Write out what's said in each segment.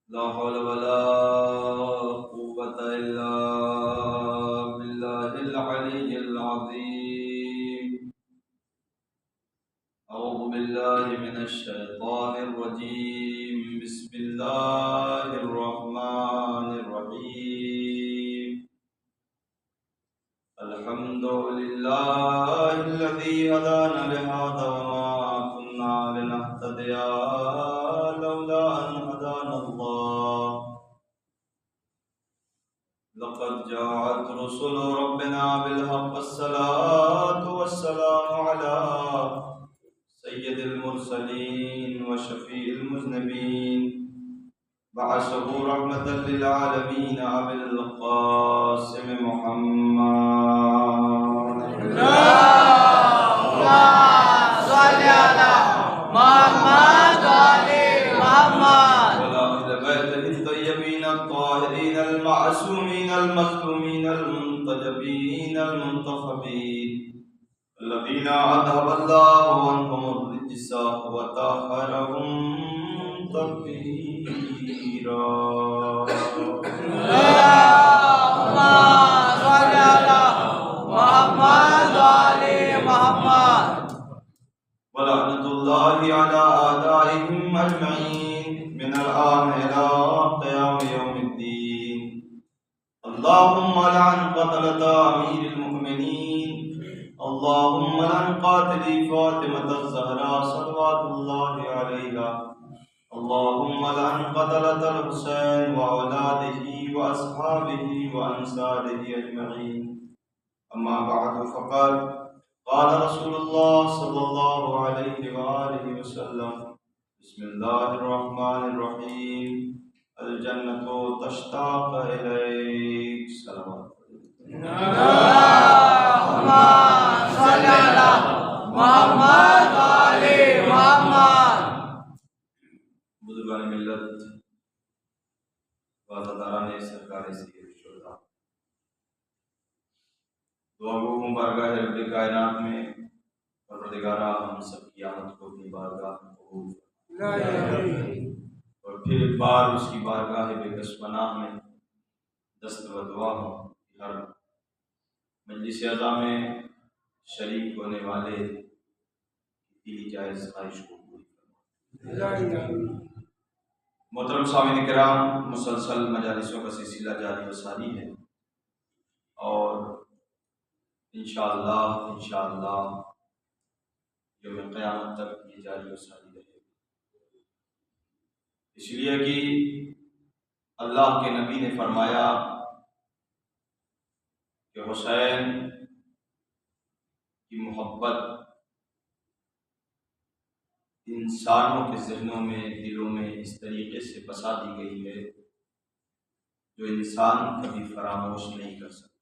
لا حول ولا قوة إلا بالله العلي العظيم. أعوذ بالله من الشيطان الرجيم. بسم الله الرحمن الرحيم. الحمد لله الذي هدانا لهذا وما كنا لنهتدي لولا أن هدانا الله. لقد جاءت رسل ربنا بالحق. الصلاة والسلام على سيد المرسلين وشفيع المذنبين. بعثه رحمة للعالمين أبي القاسم محمد. اللهم صل على محمد وعلى محمد وعلى أهل بيته الطيبين الطاهرين المعصومين المظلومين المنتجبين المنتخبين الذين أذهب الله عنهم الرجس وطهرهم تطهيرا. اللهم صل على محمد وعلى محمد ولعنة الله على أعدائهم أجمعين من الآن إلى قيام يوم الدين. اللهم لعن قتلة أمير المؤمنين. اللهم لعن قاتلي فاطمة الزهراء صلوات الله عليها. اللهم لعن قتلة الحسين وأولاده وأصحابه وأنصاره أجمعين. أما بعد فقد قال رسول الله صلى الله عليه وآله وسلم: بسم الله الرحمن الرحيم. الجنة تشتاق إليك. صلوات. اللهم صل على محمد وعلى محمد. بزرگان ملت، وعزاداران سرکار سید الشہداء، دعا گو ہوں بارگاہ رب کائنات میں، پروردگارہ ہم سب کی آمد کو اپنی بارگاہ میں قبول فرما، اور پھر ایک بار اس کی بارگاہ بے کس پناہ میں دست و دعا ہوں کہ ہر مجلس اعضاء میں شریک ہونے والے کی جائز خواہش کو پوری فرما۔ محترم سامعین کرام، مسلسل مجالسوں کا سلسلہ جاری و ساری ہے، اور انشاءاللہ یوم قیامت تک یہ جاری و ساری رہے گی، اس لیے کہ اللہ کے نبی نے فرمایا کہ حسین کی محبت انسانوں کے ذہنوں میں، دلوں میں اس طریقے سے بسا دی گئی ہے جو انسان کبھی فراموش نہیں کر سکتا،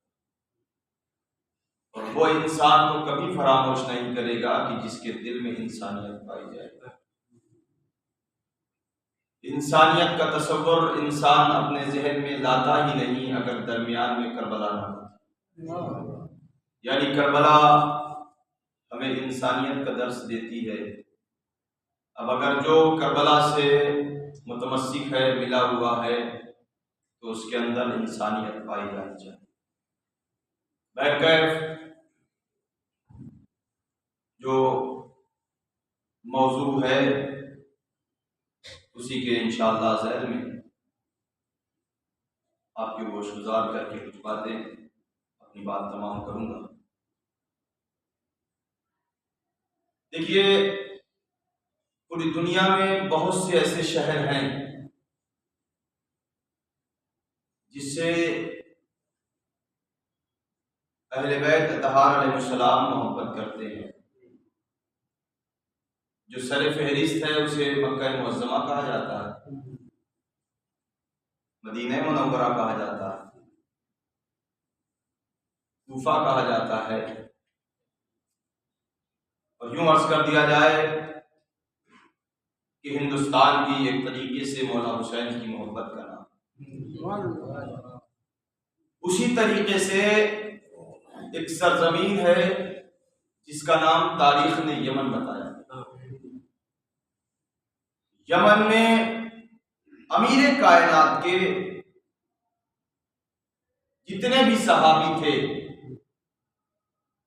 اور وہ انسان کو کبھی فراموش نہیں کرے گا کہ جس کے دل میں انسانیت پائی جائے گا۔ انسانیت کا تصور انسان اپنے ذہن میں لاتا ہی نہیں اگر درمیان میں کربلا نہ ہو، یعنی کربلا ہمیں انسانیت کا درس دیتی ہے۔ اب اگر جو کربلا سے متمسک ہے، ملا ہوا ہے، تو اس کے اندر انسانیت پائی جانی چاہیے۔ بہرکیف جو موضوع ہے اسی کے انشاءاللہ ذیل میں آپ کے گوش گزار کر کے کچھ باتیں اپنی بات تمام کروں گا۔ دیکھیے، پوری دنیا میں بہت سے ایسے شہر ہیں جس سے اہل بیت اطہار علیہ السلام محبت کرتے ہیں۔ جو سر فہرست ہے اسے مکہ معظمہ کہا جاتا ہے، مدینہ منورہ کہا جاتا ہے، کوفہ کہا جاتا ہے، اور یوں عرض کر دیا جائے کہ ہندوستان بھی ایک طریقے سے مولا حسین کی محبت کا نام۔ اسی طریقے سے ایک سرزمین ہے جس کا نام تاریخ نے یمن بتایا۔ یمن میں امیر کائنات کے جتنے بھی صحابی تھے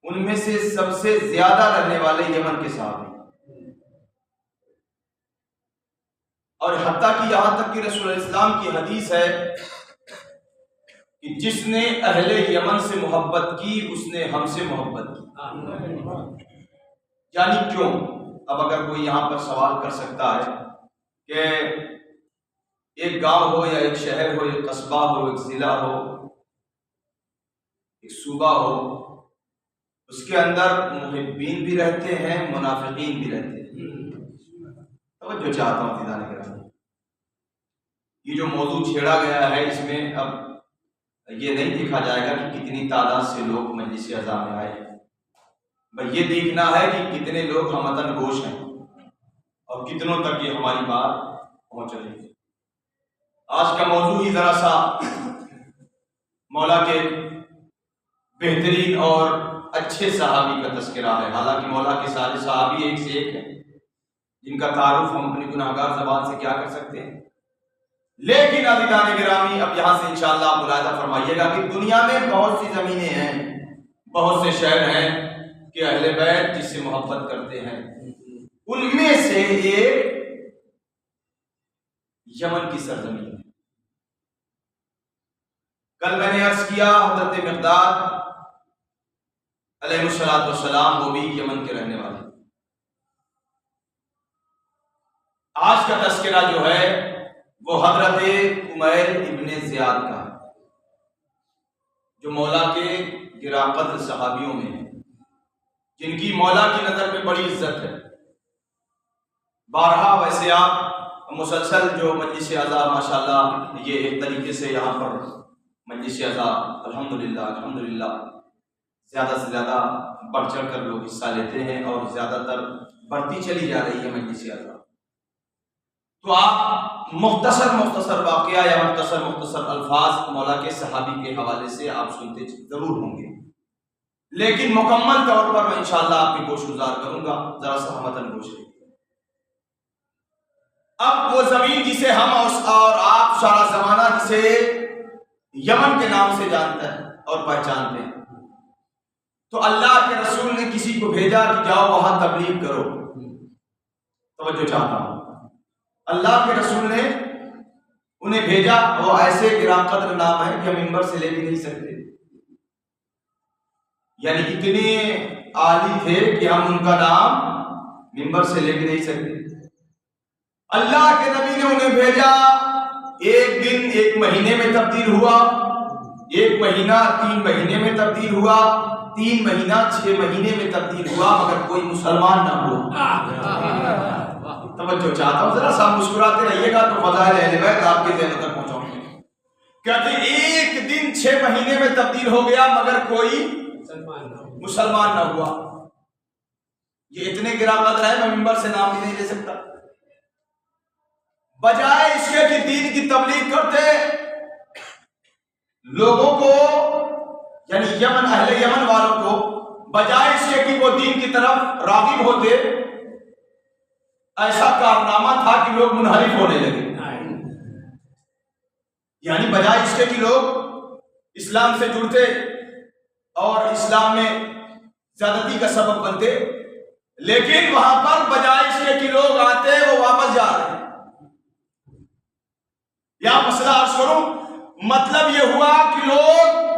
ان میں سے سب سے زیادہ رہنے والے یمن کے صحابی، اور حتیٰ کہ یہاں تک کہ رسول اسلام کی حدیث ہے کہ جس نے اہل یمن سے محبت کی اس نے ہم سے محبت کی۔ یعنی کیوں؟ اب اگر کوئی یہاں پر سوال کر سکتا ہے کہ ایک گاؤں ہو یا ایک شہر ہو، ایک قصبہ ہو، ایک ضلع ہو، ایک صوبہ ہو، اس کے اندر محبین بھی رہتے ہیں، منافقین بھی رہتے ہیں۔ توجہ چاہتا ہوں دیدان کرام، یہ جو موضوع چھیڑا گیا ہے اس میں اب یہ نہیں دیکھا جائے گا کہ کتنی تعداد سے لوگ مجلس اعظم میں آئے، بس یہ دیکھنا ہے کہ کتنے لوگ ہمتن گوش ہیں اور کتنوں تک یہ ہماری بات پہنچ رہی ہے۔ آج کا موضوع ہی ذرا سا مولا کے بہترین اور اچھے صحابی کا تذکرہ ہے، حالانکہ مولا کے سارے صحابی ایک سے ایک ہیں جن کا تعارف ہم اپنی گناہگار زبان سے کیا کر سکتے ہیں، لیکن عزیزان گرامی اب یہاں سے انشاءاللہ ملاحظہ فرمائیے گا کہ دنیا میں بہت سی زمینیں ہیں، بہت سے شہر ہیں کہ اہل بیت جس سے محبت کرتے ہیں، ان میں سے ایک یمن کی سرزمین ہے۔ کل میں نے عرض کیا حضرت مقداد علیہ الصلوۃ والسلام وہ بھی یمن کے رہنے والے۔ آج کا تذکرہ جو ہے وہ حضرت عمیر ابن زیاد کا ہے، جو مولا کے گراں قدر صحابیوں میں ہیں، جن کی مولا کی نظر میں بڑی عزت ہے۔ بارہا ویسے آپ مسلسل جو مجلس اعزا ماشاءاللہ یہ ایک طریقے سے یہاں پر مجلس اعزا الحمدللہ زیادہ سے زیادہ بڑھ چڑھ کر لوگ حصہ لیتے ہیں اور زیادہ تر بڑھتی چلی جا رہی ہے مجلس اعزا۔ تو آپ مختصر واقعہ یا مختصر الفاظ مولا کے صحابی کے حوالے سے آپ سنتے ضرور ہوں گے، لیکن مکمل طور پر میں انشاءاللہ آپ کی گوش گزار کروں گا، ذرا سا ہمتن گوش ہے۔ اب وہ زمین جسے ہم اور آپ سارا زمانہ جسے یمن کے نام سے جانتا ہے اور پہچانتے ہیں، تو اللہ کے رسول نے کسی کو بھیجا کہ جاؤ وہاں تبلیغ کرو۔ توجہ چاہتا ہوں، اللہ کے رسول نے انہیں بھیجا، وہ ایسے گراں قدر نام ہے کہ ہم منبر سے لے بھی نہیں سکتے، یعنی اتنے عالی تھے کہ ہم ان کا نام منبر سے لے بھی نہیں سکتے۔ اللہ کے نبی نے انہیں بھیجا، ایک دن 1 مہینے میں تبدیل ہوا، 1 مہینہ 3 مہینے میں تبدیل ہوا، 3 مہینہ 6 مہینے میں تبدیل ہوا، مگر کوئی مسلمان نہ ہوا۔ توجہ چاہتا ہوں، ذرا سا مسکراتے رہیے گا تو فضائل اہل بیت آپ کے ذہنوں تک پہنچاؤں گے۔ کہتے 1 دن 6 مہینے میں تبدیل ہو گیا مگر کوئی مسلمان نہ ہوا۔ یہ اتنے گراں قدر ہے، میں منبر سے نام بھی نہیں لے سکتا۔ بجائے اس کے کہ دین کی تبلیغ کرتے، لوگوں کو یعنی یمن اہل یمن والوں کو بجائے اس کے کہ وہ دین کی طرف راغب ہوتے، ایسا کارنامہ تھا کہ لوگ منحرف ہونے لگے۔ یعنی بجائے اس کے کہ لوگ اسلام سے جڑتے اور اسلام میں زیادتی کا سبب بنتے، لیکن وہاں پر بجائے اس کے کہ لوگ آتے وہ واپس جا رہے ہیں۔ یا مسئلہ عرض کروں، مطلب یہ ہوا کہ لوگ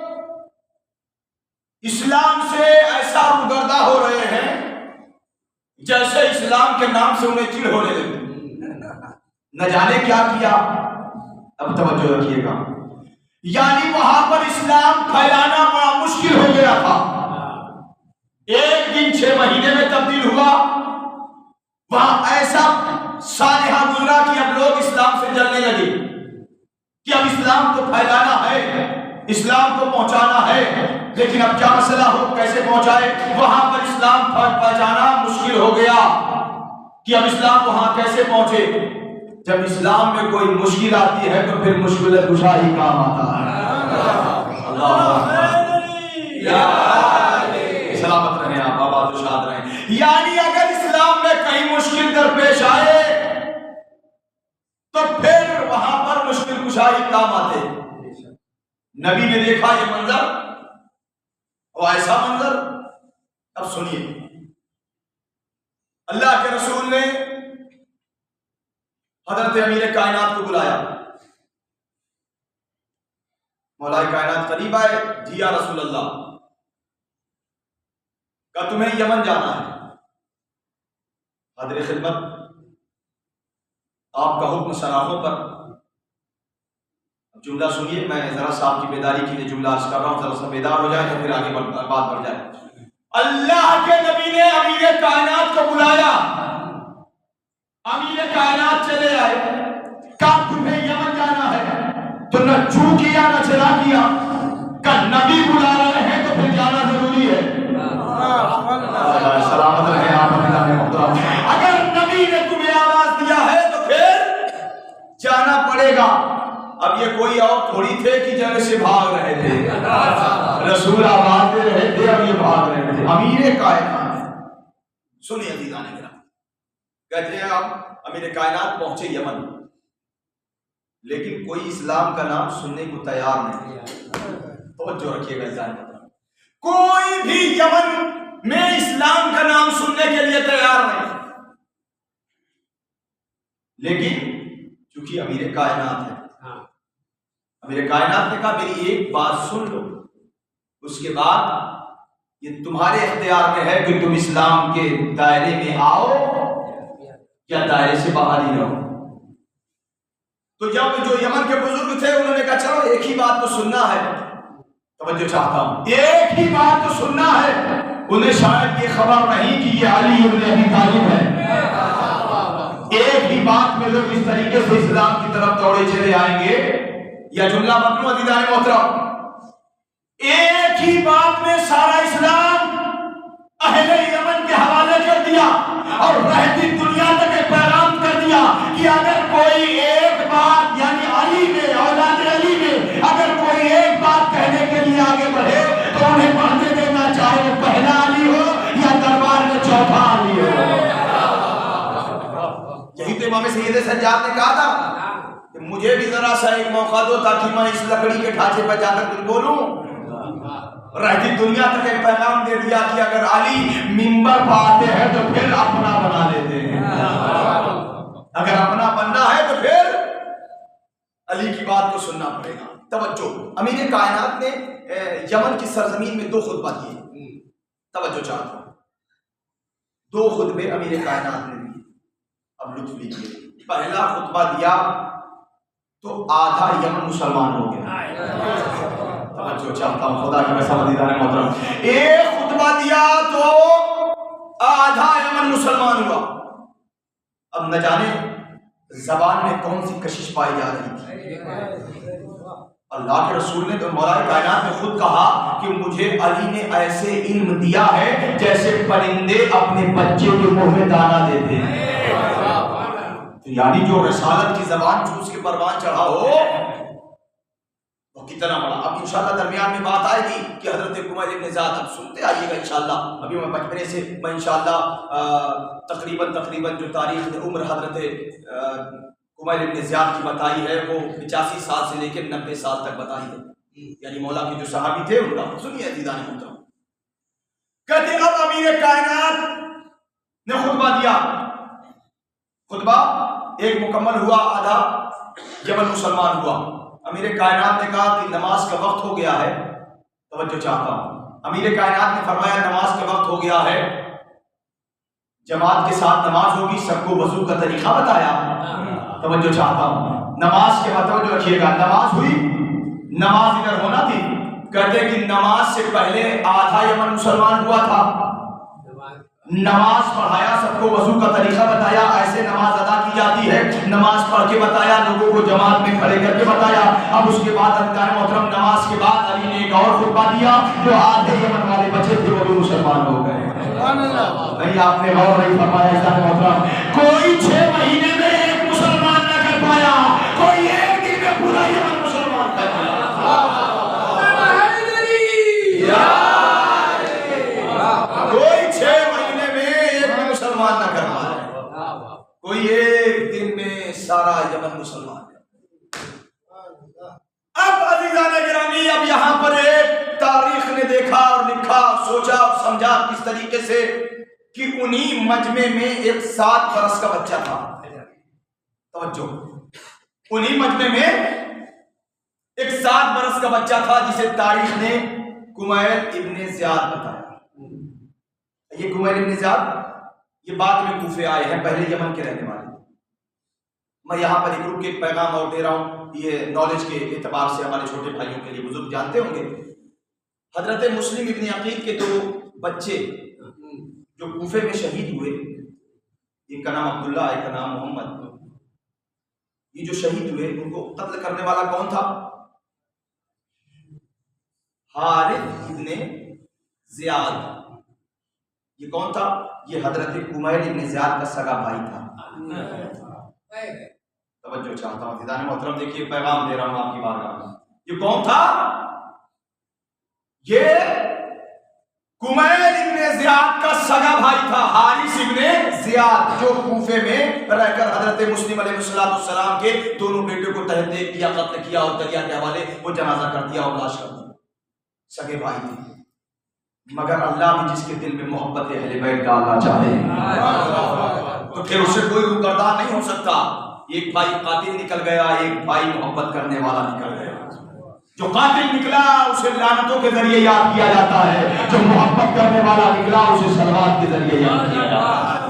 اسلام سے ایسا روگردہ ہو رہے ہیں جیسے اسلام کے نام سے انہیں چڑ ہونے لگی، نہ جانے کیا کیا۔ اب توجہ رکھیے گا، یعنی وہاں پر اسلام پھیلانا بڑا مشکل ہو گیا تھا۔ 1 دن 6 مہینے میں تبدیل ہوا، وہاں ایسا سانحہ گزرا کہ اب لوگ اسلام سے جلنے لگے کہ اب اسلام کو پھیلانا ہے، اسلام کو پہنچانا ہے، لیکن اب کیا مسئلہ ہو، کیسے پہنچائے؟ وہاں پر اسلام پہنچانا مشکل ہو گیا کہ اب اسلام وہاں کیسے پہنچے۔ جب اسلام میں کوئی مشکل آتی ہے تو پھر مشکل کشا ہی کام آتا ہے۔ سلامت رہیں آپ، آباد و شاد رہیں۔ یعنی اگر اسلام میں کہیں مشکل درپیش آئے تو پھر وہاں مشکل کشائی کام آتے ہیں۔ نبی نے دیکھا یہ منظر اور ایسا منظر، اب سنیے اللہ کے رسول نے حضرت امیر کائنات کو بلایا۔ مولا کائنات قریب آئے، جی یا رسول اللہ، کہ تمہیں یمن جانا ہے، حاضر خدمت، آپ کا حکم سراہوں پر۔ جملہ سنیے، میں ذرا صاحب کی بیداری کے لیے جملہ عرض کر رہا ہوں، ذرا سا بیدار ہو جائے تو پھر آگے بات بڑھ جائے۔ اللہ کے نبی نے امیر کائنات کو بلایا، امیر کائنات چلے آئے، کہا تمہیں یمن جانا ہے، تو نہ چو کیا نہ چلا کیا، کہ نبی بلا رہے ہیں تو پھر جانا ضروری ہے۔ سلامت رہے آپ محترم، اگر نبی نے تمہیں آواز دیا ہے تو پھر جانا پڑے گا۔ اب یہ کوئی اور تھوڑی تھے کہ جگہ سے بھاگ رہے تھے، رسول آواز دے رہے تھے، اب یہ بھاگ رہے تھے۔ امیر کائنات سنیے عزیزان کرام، کہتے ہیں آپ امیر کائنات پہنچے یمن، لیکن کوئی اسلام کا نام سننے کو تیار نہیں۔ توجہ رکھیے گا عزیزان، کوئی بھی یمن میں اسلام کا نام سننے کے لیے تیار نہیں، لیکن چونکہ امیر کائنات ہے، امیر کائنات نے کہا میری ایک بات سن لو، اس کے بعد یہ تمہارے اختیار میں ہے کہ تم اسلام کے دائرے میں آؤ یا دائرے سے باہر ہی رہو۔ تو جب جو یمن کے بزرگ تھے انہوں نے کہا چلو ایک ہی بات تو سننا ہے، توجہ چاہتا ہوں، ایک ہی بات تو سننا ہے۔ انہیں شاید یہ خبر نہیں کہ یہ علی ابن ابی طالب ہے۔ ایک ہی بات میں لوگ اس طریقے سے اسلام کی طرف دوڑے چلے آئیں گے، یا جملہ متنو عزیزان محترم، ایک ہی بات میں سارا اسلام اہل یمن کے حوالے کر دیا اور رہتی دنیا تک ایک پیغام کر دیا کہ اگر کوئی ایک بات، یعنی علی میں، اولاد علی میں اگر کوئی ایک بات کہنے کے لیے آگے بڑھے تو انہیں بڑھنے دینا، چاہے وہ پہلا علی ہو یا دربار میں چوتھا علی ہو۔ یہی تو امام سید سجاد نے کہا تھا کہ مجھے بھی ذرا سا ایک موقع دو تاکہ میں اس لکڑی کے ڈھانچے پر جا کر کچھ بولوں۔ رہتی دنیا تک ایک پیغام دے دیا کہ اگر علی منبر پر آتے ہیں تو پھر اپنا بنا لیتے ہیں، اگر اپنا بننا ہے تو پھر علی کی بات کو سننا پڑے گا۔ توجہ، امیر کائنات نے یمن کی سرزمین میں 2 خطبہ دیے، توجہ چاہتا ہوں، 2 خطبے امیر کائنات نے دیے۔ اب لطف لیجیے، پہلا خطبہ دیا تو آدھا یمن مسلمان ہو گیا، توجہ چاہتا ہوں خدا کی قسم عزیزان محترم، ایک خطبہ دیا تو آدھا یمن مسلمان ہوا۔ اب نہ جانے زبان میں کون سی کشش پائی جا رہی تھی۔ اللہ کے رسول نے تو مولا کائنات نے خود کہا کہ مجھے علی نے ایسے علم دیا ہے جیسے پرندے اپنے بچے کے منہ میں دانا دیتے ہیں، یعنی جو رسالت کی زبان چوس کے پروان چڑھا ہو وہ کتنا بڑا۔ اب انشاءاللہ درمیان میں بات آئے گی کہ حضرت قمیل ابن زیاد، اب سنتے آئیے گا انشاءاللہ، ابھی میں بچپنے سے میں انشاءاللہ تقریباً جو تاریخ عمر حضرت قمیل ابن زیاد کی بتائی ہے وہ 85 سال سے لے کے 90 سال تک بتائی ہے، یعنی مولا کے جو صحابی تھے ان کا۔ سنیے عزیزان محترم، کہتے اب امیر کائنات نے خطبہ دیا، خطبہ ایک مکمل ہوا، آدھا یمن مسلمان ہوا۔ امیر کائنات نے کہا کہ نماز کا وقت ہو گیا ہے، توجہ چاہتا ہوں، امیر کائنات نے فرمایا نماز کا وقت ہو گیا ہے، جماعت کے ساتھ نماز ہوگی، سب کو وضو کا طریقہ بتایا، توجہ چاہتا ہوں، نماز کے بعد توجہ رکھیے گا، نماز ہوئی، نماز ادھر ہونا تھی، کہتے کہ نماز سے پہلے آدھا یمن مسلمان ہوا تھا، نماز پڑھایا، سب کو وضو کا طریقہ بتایا، ایسے نماز ادا کی جاتی ہے، نماز پڑھ کے بتایا، لوگوں کو جماعت میں کھڑے کر کے بتایا۔ اب اس کے بعد عزیزان محترم نماز کے بعد علی نے ایک اور خطبہ دیا، جو آدھے یمن والے بچے تھے وہ بھی مسلمان ہو گئے۔ نہیں آپ نے غور نہیں فرمایا عزیزان محترم، کوئی 6 مہینے میں ایک مسلمان نہ کر پایا، کوئی ایک دن میں پورا یمن مسلمان کر پایا۔ نہ کر پائے، کوئی ایک دن میں سارا یمن مسلمان ہے۔ اب یہاں پر ایک تاریخ نے دیکھا اور لکھا، سوچا اور سمجھا کس طریقے سے کہ انہی مجمع میں ایک 7 برس کا بچہ تھا. توجہ، انہی مجمع میں ایک 7 برس کا بچہ تھا جسے تاریخ نے کمیل ابن زیاد بتایا. یہ کمیل ابن زیاد یہ بعد میں کوفے آئے ہیں، پہلے یمن کے رہنے والے. میں یہاں پر ایک رک کے ایک پیغام اور دے رہا ہوں، یہ نالج کے اعتبار سے ہمارے چھوٹے بھائیوں کے لیے بزرگ جانتے ہوں گے. حضرت مسلم ابن عقیل کے 2 بچے جو کوفے میں شہید ہوئے، ایک کا نام عبداللہ، ایک کا نام محمد. یہ جو شہید ہوئے ان کو قتل کرنے والا کون تھا؟ حارث ابن زیاد. یہ کون تھا؟ یہ حضرت کمیل ابن زیاد کا سگا بھائی تھا. توجہ چاہتا ہوں دیدان محترم، دیکھیے پیغام دے رہا ہوں آپ کی بارگاہ میں. یہ کون تھا؟ یہ کمیل ابن زیاد کا سگا بھائی تھا، حارث ابن زیاد، جو کوفے میں رہ کر حضرت مسلم علیہ السلام کے دونوں بیٹوں کو تحت کیا، قتل کیا اور دریا کے حوالے وہ جنازہ کر دیا اور لاش کر دی. سگے بھائی تھے، مگر اللہ بھی جس کے دل میں محبت اہل بیت ڈالنا چاہے تو پھر اسے کوئی روکردار نہیں ہو سکتا. ایک بھائی قاتل نکل گیا، ایک بھائی محبت کرنے والا نکل گیا. جو قاتل نکلا اسے لعنتوں کے ذریعے یاد کیا جاتا ہے، جو محبت کرنے والا نکلا اسے صلوات کے ذریعے یاد کیا جاتا ہے.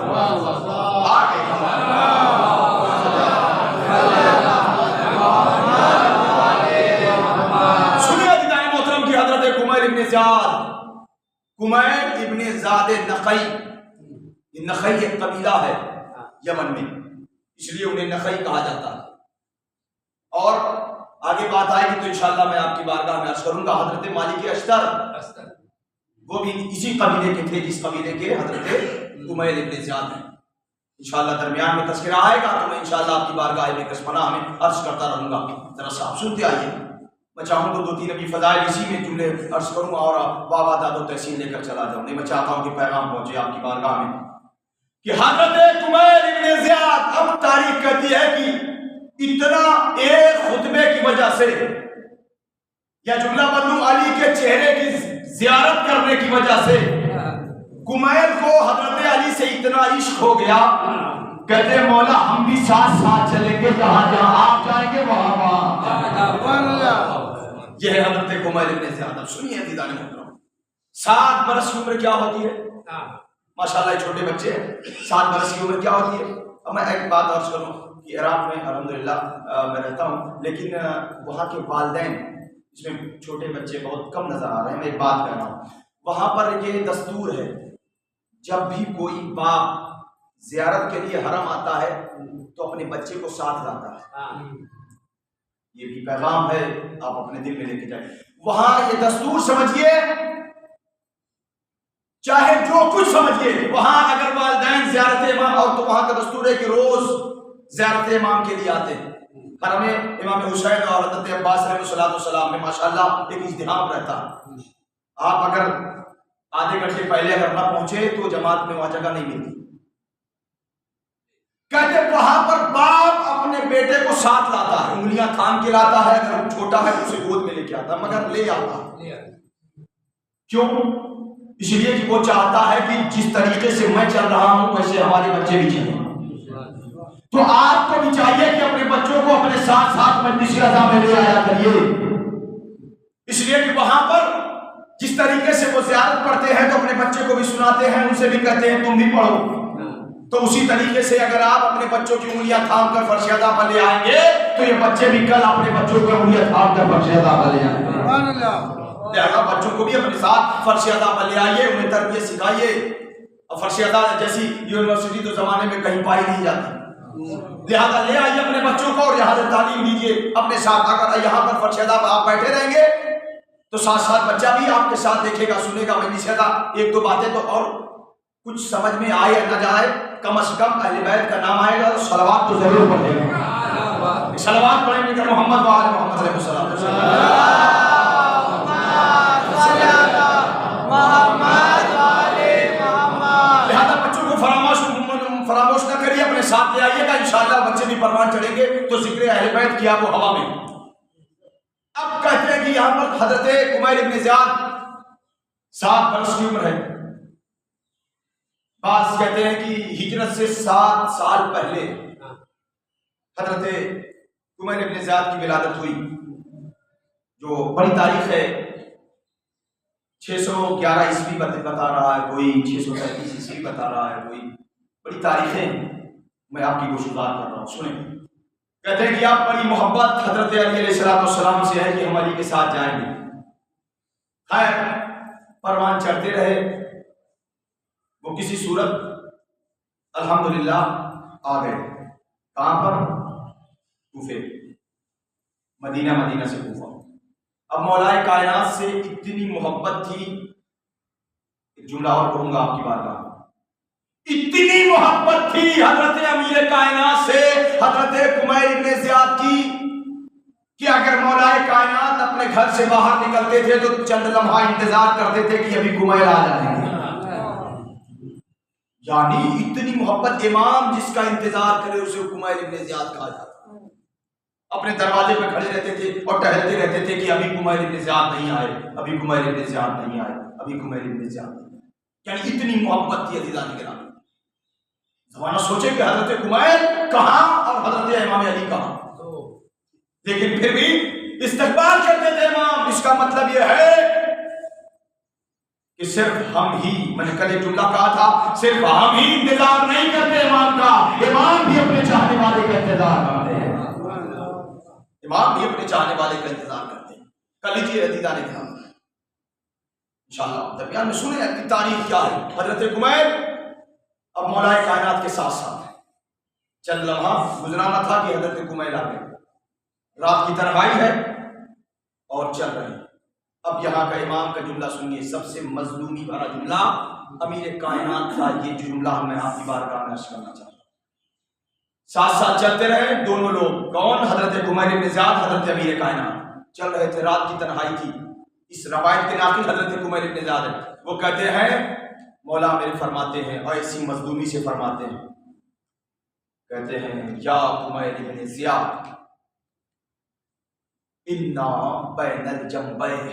سنیے دیدان محترم کی حضرت کمیل ابن زیاد، کمیل ابن زیاد نخعی، یہ نخعی ایک قبیلہ ہے یمن میں، اس لیے انہیں نخعی کہا جاتا ہے. اور آگے بات آئے گی تو انشاءاللہ میں آپ کی بارگاہ میں عرض کروں گا. حضرت مالک اشتر وہ بھی اسی قبیلے کے تھے جس قبیلے کے حضرت کمیل ابن زیاد ہیں. انشاءاللہ درمیان میں تذکرہ آئے گا تو میں انشاءاللہ آپ کی بارگاہ میں کسپناہ میں عرض کرتا رہوں گا. ذرا صاحب سنتے آئیے. میں چاہوں تو 2-3 ابھی فضائل اسی میں جملے عرض کروں اور بابا داد و تحسین لے کر چلا جاؤں. نہیں، میں چاہتا ہوں کہ پیغام پہنچے آپ کی بارگاہ میں کہ حضرت کمیل ابن زیاد، اب تاریخ کہتی ہے کہ اتنا ایک خطبے کی وجہ سے یا جملہ بنو علی کے چہرے کی زیارت کرنے کی وجہ سے کمیل کو حضرت علی سے اتنا عشق ہو گیا، کہتے مولا ہم بھی ساتھ ساتھ چلیں گے، جہاں جہاں آپ جائیں گے وہاں وہاں. یہ ہے حضرت کمیل ابن زیاد. اب سنیے دیدان محترم، 7 برس کی عمر کیا ہوتی ہے؟ ماشاءاللہ چھوٹے بچے 7 برس کی عمر کیا ہوتی ہے؟ اب میں ایک بات عرض کروں کہ عراق میں الحمدللہ میں رہتا ہوں، لیکن وہاں کے والدین اس میں چھوٹے بچے بہت کم نظر آ رہے ہیں. میں ایک بات کہہ رہا ہوں، وہاں پر یہ دستور ہے جب بھی کوئی باپ زیارت کے لیے حرم آتا ہے تو اپنے بچے کو ساتھ لاتا ہے. یہ بھی پیغام ہے، آپ اپنے دل میں لے کے جائیں. وہاں یہ دستور سمجھیے، چاہے جو کچھ سمجھیے، وہاں اگر والدین زیارت امام، اور تو وہاں کا دستور ہے کہ روز زیارت امام کے لیے آتے ہیں. حرم امام حسین اور حضرت عباس علیہ السلام میں ماشاءاللہ ایک ازدحام رہتا ہے. آپ اگر آدھے گھنٹے پہلے اگر نہ پہنچے تو جماعت میں وہاں جگہ نہیں ملتی. کہتے وہاں پر باپ اپنے بیٹے کو ساتھ لاتا ہے، انگلیاں تھام کے لاتا ہے، اگر چھوٹا ہے تو اسے گود میں لے کے آتا ہے، مگر لے آتا ہے. کیوں؟ اس لیے کہ وہ چاہتا ہے کہ جس طریقے سے میں چل رہا ہوں ویسے ہمارے بچے بھی چلیں. تو آپ کو بھی چاہیے کہ اپنے بچوں کو اپنے ساتھ ساتھ مجلس رضا میں لے آیا کریے، اس لیے کہ وہاں پر جس طریقے سے وہ زیارت پڑھتے ہیں تو اپنے بچے کو بھی سناتے ہیں، ان سے بھی کہتے ہیں تم بھی پڑھو. تو اسی طریقے سے اگر آپ اپنے بچوں کی انگلیاں تھام کر فرش ادا پر لے آئیں گے تو یہ بچے بھی کل اپنے بچوں کو انگلیاں تھام کر فرش ادا پر لے آئیں گے. لہذا بچوں کو بھی اپنے ساتھ فرش ادا پر لے آئیے، انہیں تربیت سکھائیے. اور فرش ادا جیسی یونیورسٹی تو زمانے میں کہیں پائی نہیں جاتی، لہذا لے آئیے اپنے بچوں کو اور یہاں سے تعلیم دیجیے اپنے ساتھ. اگر یہاں پر فرش ادا پر آپ بیٹھے رہیں گے تو ساتھ ساتھ بچہ بھی آپ کے ساتھ دیکھے گا، سنے گا. مجلس ادا 1-2 باتیں تو اور کچھ سمجھ میں آئے یا نہ جائے، کم از کم اہل بیت کا نام آئے گا تو صلوات تو ضرور پڑھے گا. صلوات پڑھیں گے کہ محمد و آل محمد علیہ السلام. لہذا بچوں کو فراموش نہ کریے، اپنے ساتھ لے آئیے گا، انشاءاللہ بچے بھی پروان چڑھیں گے تو ذکر اہل بیت کی آپ کو ہوا میں. اب کہتے ہیں کہ کہ یہاں پر حضرت کمیل ابن زیاد 7 برس کی عمر ہے. بعض کہتے ہیں کہ ہجرت سے 7 سال پہلے حضرت کمیل ابن زیاد کی ولادت ہوئی، جو بڑی تاریخ ہے. 611 عیسوی بتا رہا ہے کوئی، 633 عیسوی بتا رہا ہے کوئی، بڑی تاریخیں میں آپ کی گوشگزار کر رہا ہوں، سنیں. کہتے ہیں کہ آپ بڑی محبت حضرت علی علیہ السلام سے ہے کہ ہم علی کے ساتھ جائیں گے. خیر پروان چڑھتے رہے، وہ کسی صورت الحمدللہ آ گئے. کہاں پر؟ کوفے، مدینہ سے کوفہ. اب مولا کائنات سے اتنی محبت تھی، ایک جملہ اور کہوں گا آپ کی بارگاہ، اتنی محبت تھی حضرت امیر کائنات سے حضرت کمیل ابن زیاد کی کہ اگر مولا کائنات اپنے گھر سے باہر نکلتے تھے تو چند لمحہ انتظار کرتے تھے کہ ابھی کمیل آ جائیں گے. یعنی اتنی محبت، امام جس کا انتظار کرے اسے کمیل ابن زیاد کہا جاتا. اپنے دروازے پہ کھڑے رہتے تھے اور ٹہلتے رہتے تھے کہ ابھی کمیل ابن زیاد نہیں آئے، ابھی کمیل ابن زیاد نہیں آئے، ابھی کمیل ابن زیاد نہیں آئے. یعنی اتنی محبت تھی عزیزان کرام. زمانہ سوچے کہ حضرت کمیل کہاں اور حضرت امام علی کہاں، لیکن پھر بھی استقبال کرتے تھے امام. اس کا مطلب یہ ہے کہ صرف ہم ہی، میں نے کل ایک جملہ کہا تھا، صرف ہم ہی انتظار نہیں کرتے امام کا، امام بھی اپنے چاہنے والے کا انتظار کرتے ہیں. امام بھی اپنے چاہنے والے کا انتظار کرتے ہیں. کل لیجیے عزیزان کرام انشاءاللہ درمیان میں سنیں کہ تاریخ کیا ہے. حضرت کمیل اب مولا کائنات کے ساتھ ساتھ چند لمحہ گزرانا تھا کہ حضرت کمیل آ گئے. رات کی تنہائی ہے اور چل رہے ہیں. اب یہاں کا امام کا جملہ سنیے، سب سے مظلومی بھرا جملہ امیر کائنات کا. یہ جملہ میں آپ کی بارگاہ میں عرض کرنا چاہتا ہوں. ساتھ ساتھ چلتے رہے دونوں لوگ، کون؟ حضرت کمیل ابن زیاد، حضرت امیر کائنات. چل رہے تھے، رات کی تنہائی تھی. اس روایت کے ناقل حضرت کمیل ابن زیاد ہے. وہ کہتے ہیں مولا میرے فرماتے ہیں، اور ایسی مظلومی سے فرماتے ہیں، کہتے ہیں یا کمیل ابن زیاد انا بین الجنبین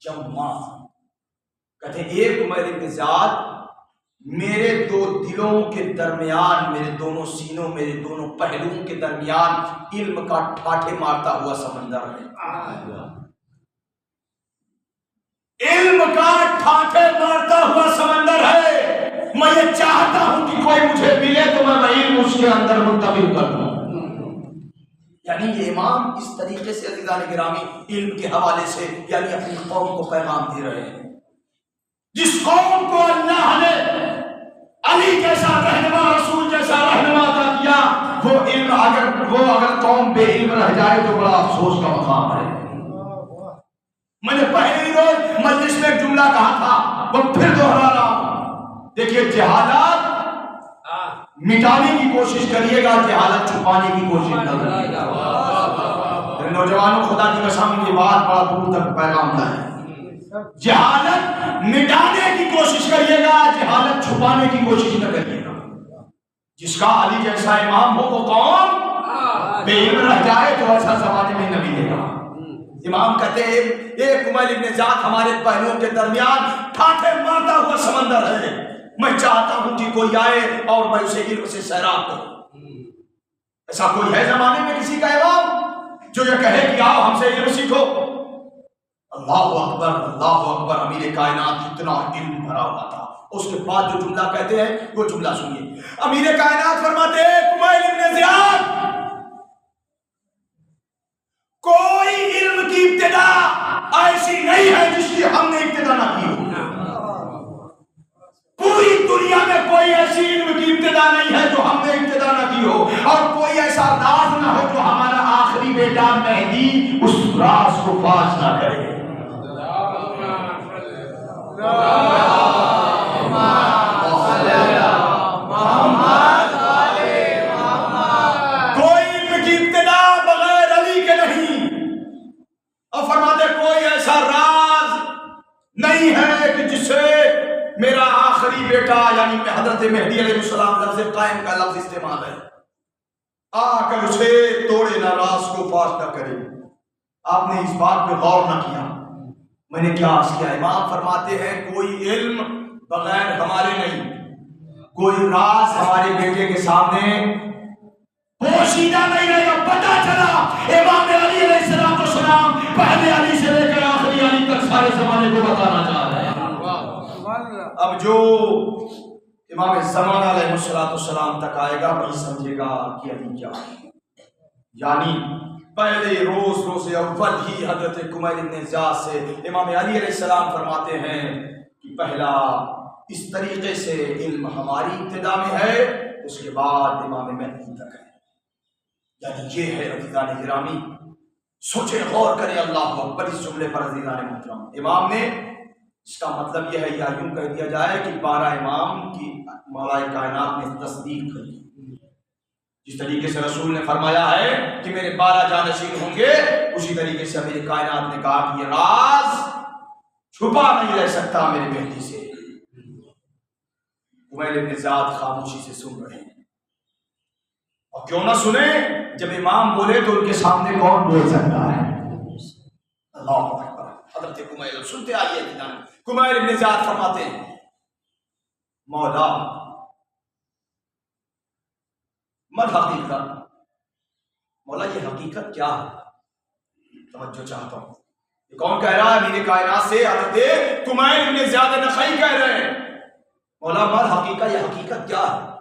جمع. کہتے ہیں اے کمیل ابن زیاد، میرے دو دلوں کے درمیان، میرے دونوں سینوں، میرے دونوں پہلوؤں کے درمیان علم کا ٹھاٹھے مارتا ہوا سمندر ہے. علم کا ٹھاٹھے مارتا ہوا سمندر ہے. میں یہ چاہتا ہوں کہ کوئی مجھے ملے تو میں علم اس کے اندر منتقل کر دوں. یعنی یہ امام اس طریقے سے عزیزان گرامی علم کے حوالے سے یعنی اپنی قوم کو پیغام دے رہے ہیں. جس قوم کو اللہ نے علی جیسا رہنما، رسول جیسا رہنما عطا کیا، وہ علم اگر قوم بے علم رہ جائے تو بڑا افسوس کا مقام ہے. میں نے پہلی روز مجلس میں ایک جملہ کہا تھا، وہ پھر دوہرا رہا ہوں. دیکھیے جہالت مٹانے کی کوشش کریے گا، جہالت چھپانے کی کوشش نہ کریے گا. نوجوانوں خدا کی قسم کی بات بڑا دور تک پیغام ہے. جہالت مٹانے کی کوشش کریے گا، جہالت چھپانے کی کوشش نہ کریے گا. جس کا علی جیسا امام ہو وہ قوم بے علم رہ جائے تو ایسا زمانے میں نہ ملے گا. امام کہتے ہیں اے کمیل ابن زیاد، ہمارے پہلوؤں کے درمیان ٹھاٹھے مارتا ہوا سمندر ہے. میں چاہتا ہوں کہ کوئی آئے اور میں اسے علم سے سیراب کروں. ایسا کوئی ہے زمانے میں کسی کا امام جو یہ کہے کہ آؤ ہم سے علم سیکھو؟ اللہ اکبر، اللہ اکبر. امیر کائنات اتنا علم بھرا ہوا تھا. اس کے بعد جو جملہ کہتے ہیں وہ جملہ سنیے. امیر کائنات فرماتے ہیں کمیل ابن زیاد، کوئی علم کی ابتدا ایسی نہیں ہے جس کی ہم نے ابتدا نہ کی ہو. پوری دنیا میں کوئی ایسی علم کی ابتدا نہیں ہے جو ہم نے ابتدا نہ کی ہو، اور کوئی ایسا راز نہ ہو جو ہمارا آخری بیٹا مہدی اس راز کو فاش نہ کرے. کوئی علم کی ابتدا بغیر علی کے نہیں. اور فرماتے کوئی ایسا راز نہیں ہے کہ جسے میرا آخری بیٹا یعنی حضرت مہدی علیہ السلام لفظ قائم کا لفظ استعمال ہے، آ کر اسے توڑے نہ، راز کو فاش نہ کرے. آپ نے اس بات پہ غور نہ کیا، میں نے کیا عرض کیا؟ امام فرماتے ہیں کوئی علم بغیر ہمارے نہیں، کوئی راز ہمارے بیٹے کے سامنے پوشیدہ نہیں رہے گا۔ پتہ چلا امام علی علیہ السلام پہلے علی سے لے کر آخری علی تک سارے زمانے کو بتانا چاہ رہے ہیں۔ اب جو امام زمانہ علیہ السلام تک آئے گا وہی سمجھے گا کہ علی کیا ہے۔ یعنی پہلے روز اول ہی حضرت کمیل بن زیاد سے امام علی علیہ السلام فرماتے ہیں کہ پہلا اس طریقے سے علم ہماری ابتدا میں ہے، اس کے بعد امام مہدی تک ہے۔ یعنی یہ ہے عزیزان گرامی، سوچیں غور کریں، اللہ اکبر اس جملے پر عزیزان محترم۔ امام نے اس کا مطلب یہ ہے یا یوں کہہ دیا جائے کہ 12 امام کی مولا کائنات نے تصدیق کری۔ جس طریقے سے رسول نے فرمایا ہے کہ میرے 12 جانشین ہوں گے، اسی طریقے سے میری کائنات نے کہا کہ یہ راز چھپا نہیں رہ سکتا میرے مہدی سے۔ کمیل بن زیاد خاموشی سے سن رہے ہیں، اور کیوں نہ سنیں؟ جب امام بولے تو ان کے سامنے کون بول سکتا ہے؟ اللہ اکبر۔ حضرت کمیل سنتے آئیے، کمیل بن زیاد فرماتے ہیں مولا مر حقیقت، مولا یہ حقیقت کیا ہے؟ توجہ چاہتا ہوں، یہ کون کہہ رہا ہے؟ میرے کائنات سے حضرت کمیل بن زیاد نخعی کہہ رہے ہیں مولا مر حقیقت، یہ حقیقت کیا ہے؟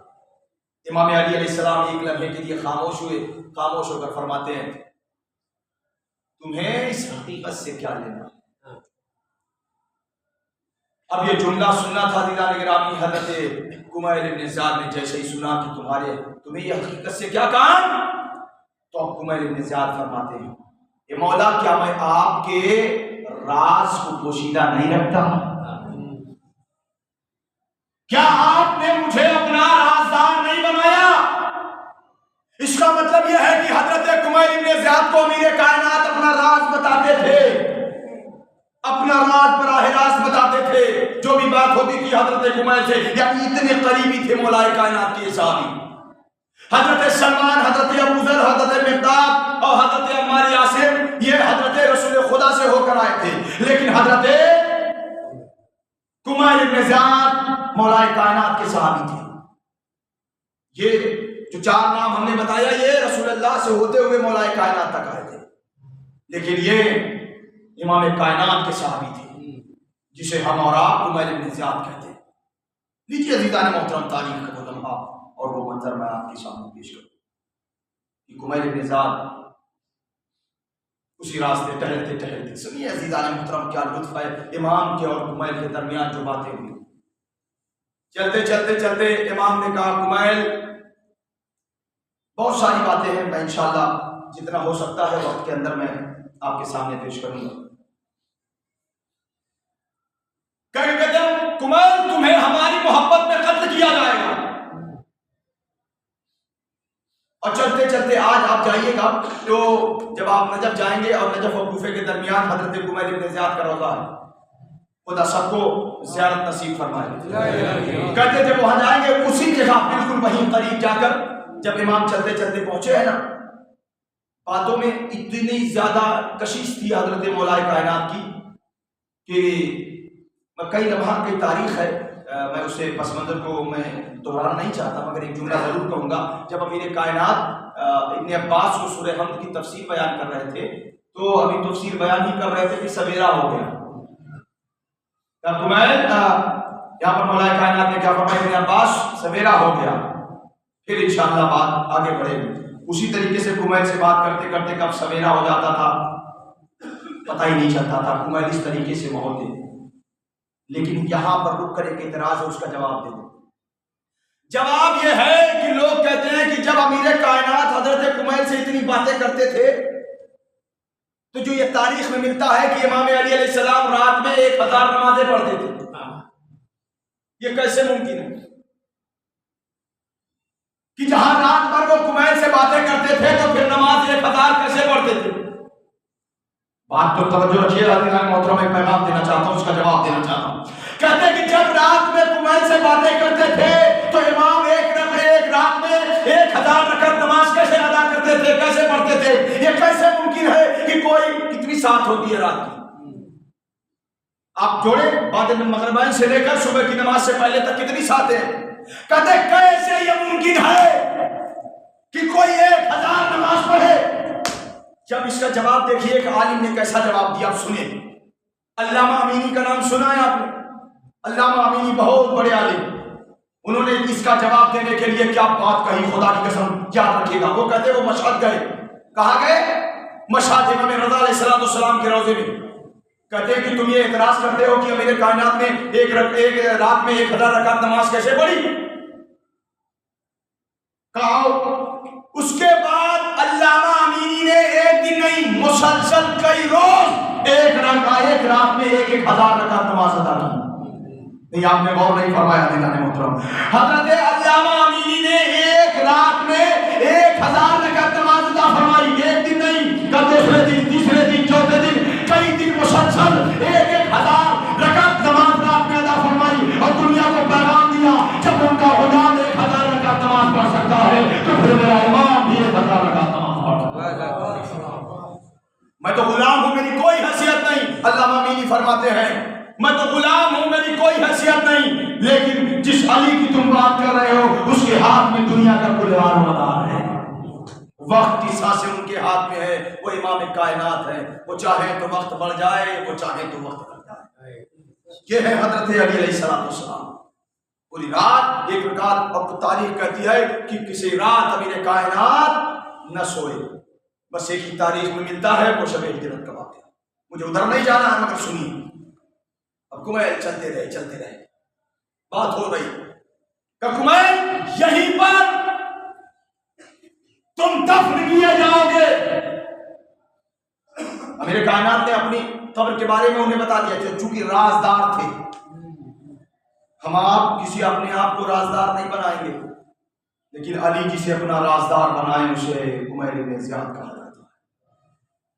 امام علی علیہ السلام ایک لمحے کے لیے خاموش ہوئے، خاموش ہو کر فرماتے ہیں تمہیں اس حقیقت سے کیا لینا؟ اب یہ جملہ سننا تھا عزیزان گرامی حضرت کمیل بن زیاد نے جیسے ہی سنا کہ تمہیں یہ حقیقت سے کیا کام، تو اب کمیل بن زیاد فرماتے ہیں اے مولا کیا میں آپ کے راز کو پوشیدہ نہیں رکھتا؟ کیا آپ نے مجھے اپنا رازدار نہیں بنایا؟ اس کا مطلب یہ ہے کہ حضرت کمیل بن زیاد کو امیر کائنات اپنا راز بتاتے تھے، اپنا راز براہ راست بتاتے تھے۔ جو بھی بات ہوتی تھی حضرت کمیل سے، یعنی اتنے قریبی تھے مولا کائنات کے صحابی، حضرت سلمان، حضرت ابو ذر، حضرت مقداد اور حضرت عمار یاسر، یہ حضرت رسول خدا سے ہو کر آئے تھے، لیکن حضرت کمیل بن زیاد مولا کائنات کے صحابی تھے۔ یہ جو 4 نام ہم نے بتایا یہ رسول اللہ سے ہوتے ہوئے مولا کائنات تک آئے تھے، لیکن یہ امام کائنات کے صحابی تھے جسے ہم اور آپ کمیل بن زیاد کہتے ہیں۔ لیجیے عزیزان محترم، تاریخ کا وہ لمحہ اور وہ منظر میں آپ کے سامنے پیش کروں کہ کمیل بن زیاد اسی راستے ٹہلتے ٹہلتے، سنیے عزیزان محترم کیا لطف ہے امام کے اور کمیل کے درمیان جو باتیں ہوئی۔ چلتے چلتے چلتے امام نے کہا کمیل بہت ساری باتیں ہیں، میں انشاءاللہ جتنا ہو سکتا ہے وقت کے اندر میں آپ کے سامنے پیش کروں گا۔ کمیل تمہیں ہماری محبت میں قتل کیا جائے گا، اور چلتے چلتے آج آپ جائیے گا تو جب آپ نجف جائیں گے اور نجف اور کوفے کے درمیان حضرت کمیل بن زیاد کا روضہ ہے، خدا سب کو زیارت نصیب فرمائے۔ کہتے جب وہاں جائیں گے اسی جگہ بالکل وہیں قریب جا کر جب امام چلتے چلتے پہنچے ہیں نا، باتوں میں اتنی زیادہ کشش تھی حضرت مولا کائنات کی کہ کئی لمحات کی تاریخ ہے، میں اسے پس منظر کو میں دہرانا نہیں چاہتا، مگر ایک جملہ ضرور کہوں گا۔ جب امیر کائنات ابن عباس کو سورہ حمد کی تفسیر بیان کر رہے تھے تو ابھی تفسیر بیان ہی کر رہے تھے کہ سویرا ہو گیا۔ یہاں پر مولا کائنات نے کیا فرمایا؟ ابن عباس سویرا ہو گیا، پھر انشاءاللہ بات آگے بڑھے گی۔ اسی طریقے سے کمیل سے بات کرتے کرتے کب سویرا ہو جاتا تھا پتہ ہی نہیں چلتا تھا، کمیل اس طریقے سے ماحول تھے۔ لیکن یہاں پر رک کر ایک اعتراض ہے، اس کا جواب دے دو۔ جواب یہ ہے کہ لوگ کہتے ہیں کہ جب امیر کائنات حضرت کمیل سے اتنی باتیں کرتے تھے تو جو یہ تاریخ میں ملتا ہے کہ امام علی علیہ السلام رات میں 1000 نمازیں پڑھتے تھے، یہ کیسے ممکن ہے کہ جہاں رات بھر وہ کمیل سے باتیں کرتے تھے تو پھر نماز 1000 کیسے پڑھتے تھے؟ بات تو توجہ رکھیے عزیزان محترم، ایک پیغام دینا چاہتا ہوں، اس کا جواب دینا چاہتا ہوں۔ کہتے ہیں کہ جب رات میں کمیل سے باتیں کرتے تھے تو امام ایک رات میں 1000 رکعت نماز کیسے ادا کرتے پڑھتے تھے، کیسے پڑھتے تھے؟ یہ کیسے ممکن ہے کہ کوئی کتنی سات ہوتی ہے رات کی؟ آپ جوڑے بعد مغربین سے لے کر صبح کی نماز سے پہلے تک کتنی سات ہیں؟ کہتے کیسے یہ ممکن ہے کہ کوئی 1000 نماز پڑھے؟ جب اس کا جواب دیکھیے ایک عالم نے کیسا جواب دیا، آپ سنیں۔ علامہ امینی کا نام سنا ہے آپ نے؟ علامہ امینی بہت بڑے عالم، انہوں نے اس کا جواب دینے کے لیے کیا بات کہی، خدا کی قسم یاد رکھیے گا۔ وہ کہتے وہ مشہد گئے، کہاں گئے؟ مشہد امام رضا علیہ السلام کے روضے میں۔ کہتے ہیں کہ تم یہ اعتراض کرتے ہو کہ امیر کائنات نے ایک رات میں 1000 رکعت نماز کیسے پڑھی؟ کہو۔ اس کے بعد علامہ امینی نے ایک دن نہیں مسلسل کئی روز ایک رات میں 1000 رکعت نماز ادا کی۔ نہیں آپ نے غور نہیں فرمایا دیدان محترم، حضرت علامہ امینی نے ایک رات میں 1000 رکعت نماز ادا فرمائی، ایک دن نہیں، دوسرے دن، تیسرے دن، چوتھے دن، کئی دن مسلسل 1000 رکعت نماز رات میں ادا فرمائی اور دنیا کو پیغام دیا جب ان کا غلام 1000 رکعت نماز پڑھ سکتا ہے تو پھر میرا امام بھی 1000 رکعت نماز پڑھ سکتا ہے۔ میں تو غلام ہوں، میری کوئی حیثیت نہیں، علامہ امینی فرماتے ہیں میں تو غلام ہوں، میری کوئی حیثیت نہیں، لیکن جس علی کی تم بات کر رہے ہو اس کے ہاتھ میں دنیا کا کل مدار ہے، وقت کی سانسیں ان کے ہاتھ میں ہے، وہ امام کائنات ہے، وہ چاہے تو وقت بڑھ جائے، وہ چاہے تو وقت بڑھ جائے۔ یہ ہے حضرت علی علیہ السلام۔ پوری رات 1 رکعت، اب تاریخ کہتی ہے کہ کسی رات امیر کائنات نہ سوئے، بس ایک ہی تاریخ میں ملتا ہے وہ شب ہجرت کا واقعہ۔ مجھے ادھر نہیں جانا ہے مگر سنیے۔ اب کمیل چلتے رہے، بات ہو رہی کہ کمیل یہیں پر تم دفن کیے جاؤ گے۔ امیر کائنات نے اپنی قبر کے بارے میں انہیں بتا دیا تھا، چونکہ رازدار تھے۔ ہم آپ کسی اپنے آپ کو رازدار نہیں بنائیں گے، لیکن علی جسے اپنا رازدار بنائیں اسے کمیل ابن زیاد کہا جاتا ہے۔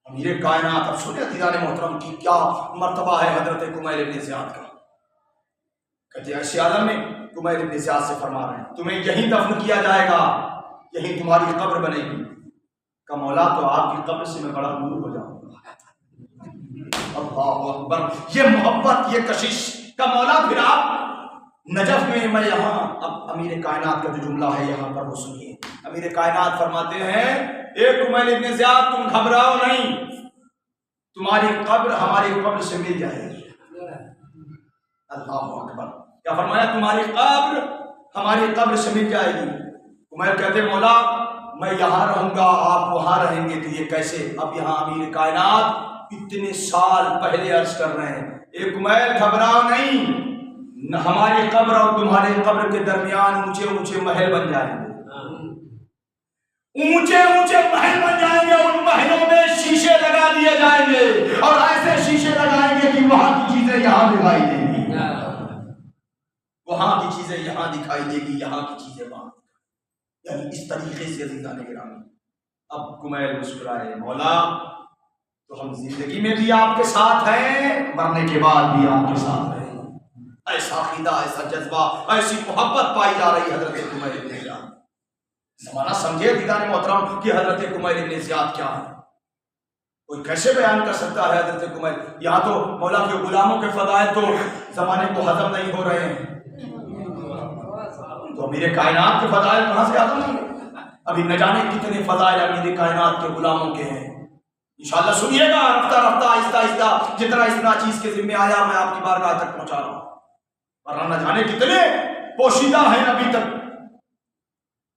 امیر کائنات، اب سنیں عزیزان محترم کی کیا مرتبہ ہے حضرت کمیل ابن زیاد کا۔ کہتے ہیں ایسے عالم میں کمیل ابن زیاد سے فرما رہے ہیں تمہیں یہیں دفن کیا جائے گا، یہیں تمہاری قبر بنے گی۔ کہ مولا تو آپ کی قبر سے میں بڑا دور ہو جاؤں گا۔ اللہ اکبر، یہ محبت، یہ کشش کا مولا پھر آپ نجف میں یہاں۔ اب امیر کائنات کا جو جملہ ہے یہاں پر وہ سنیے۔ امیر کائنات فرماتے ہیں اے کمیل ابن زیاد تم گھبراؤ نہیں، تمہاری قبر ہماری قبر سے مل جائے گی۔ اللہ اکبر، کیا فرمایا؟ تمہاری قبر ہماری قبر سے مل جائے گی۔ کمیل کہتے مولا میں یہاں رہوں گا، آپ وہاں رہیں گے، تو یہ کیسے؟ اب یہاں امیر کائنات اتنے سال پہلے عرض کر رہے ہیں اے کمیل گھبراؤ نہیں، ہماری قبر اور تمہارے قبر کے درمیان اونچے اونچے محل بن جائیں گے، اونچے اونچے محل بن جائیں گے، ان محلوں میں شیشے لگا دیے جائیں گے اور ایسے شیشے لگائیں گے کہ وہاں کی چیزیں یہاں دکھائی دیں گی، وہاں کی چیزیں یہاں دکھائی دے گی، یہاں کی چیزیں وہاں، یعنی اس طریقے سے عزیزان گرامی۔ اب کمیل مسکرائے مولا تو ہم زندگی میں بھی آپ کے ساتھ ہیں، مرنے کے بعد بھی آپ کے ساتھ ہیں۔ ایسا عقیدہ، ایسا جذبہ، ایسی محبت پائی جا رہی حضرت کمیل ابن زیاد۔ زمانہ سمجھے دیدان محترم کہ حضرت کمیل ابن زیاد کیا ہے، کوئی کیسے بیان کر سکتا ہے حضرت کمیل؟ یہاں تو مولا کے غلاموں کے فضائل تو زمانے کو ہضم نہیں ہو رہے ہیں، تو امیر کائنات کے فضائل کہاں سے ہضم نہیں؟ ابھی نہ جانے کتنے فضائل امیر کائنات کے غلاموں کے ہیں۔ انشاءاللہ سنیے گا، رفتہ رفتہ آہستہ آہستہ جتنا چیز کے ذمہ آیا میں آپ کی بارگاہ تک پہنچا رہا ہوں، ورنہ نہ جانے کتنے پوشیدہ ہیں ابھی تک۔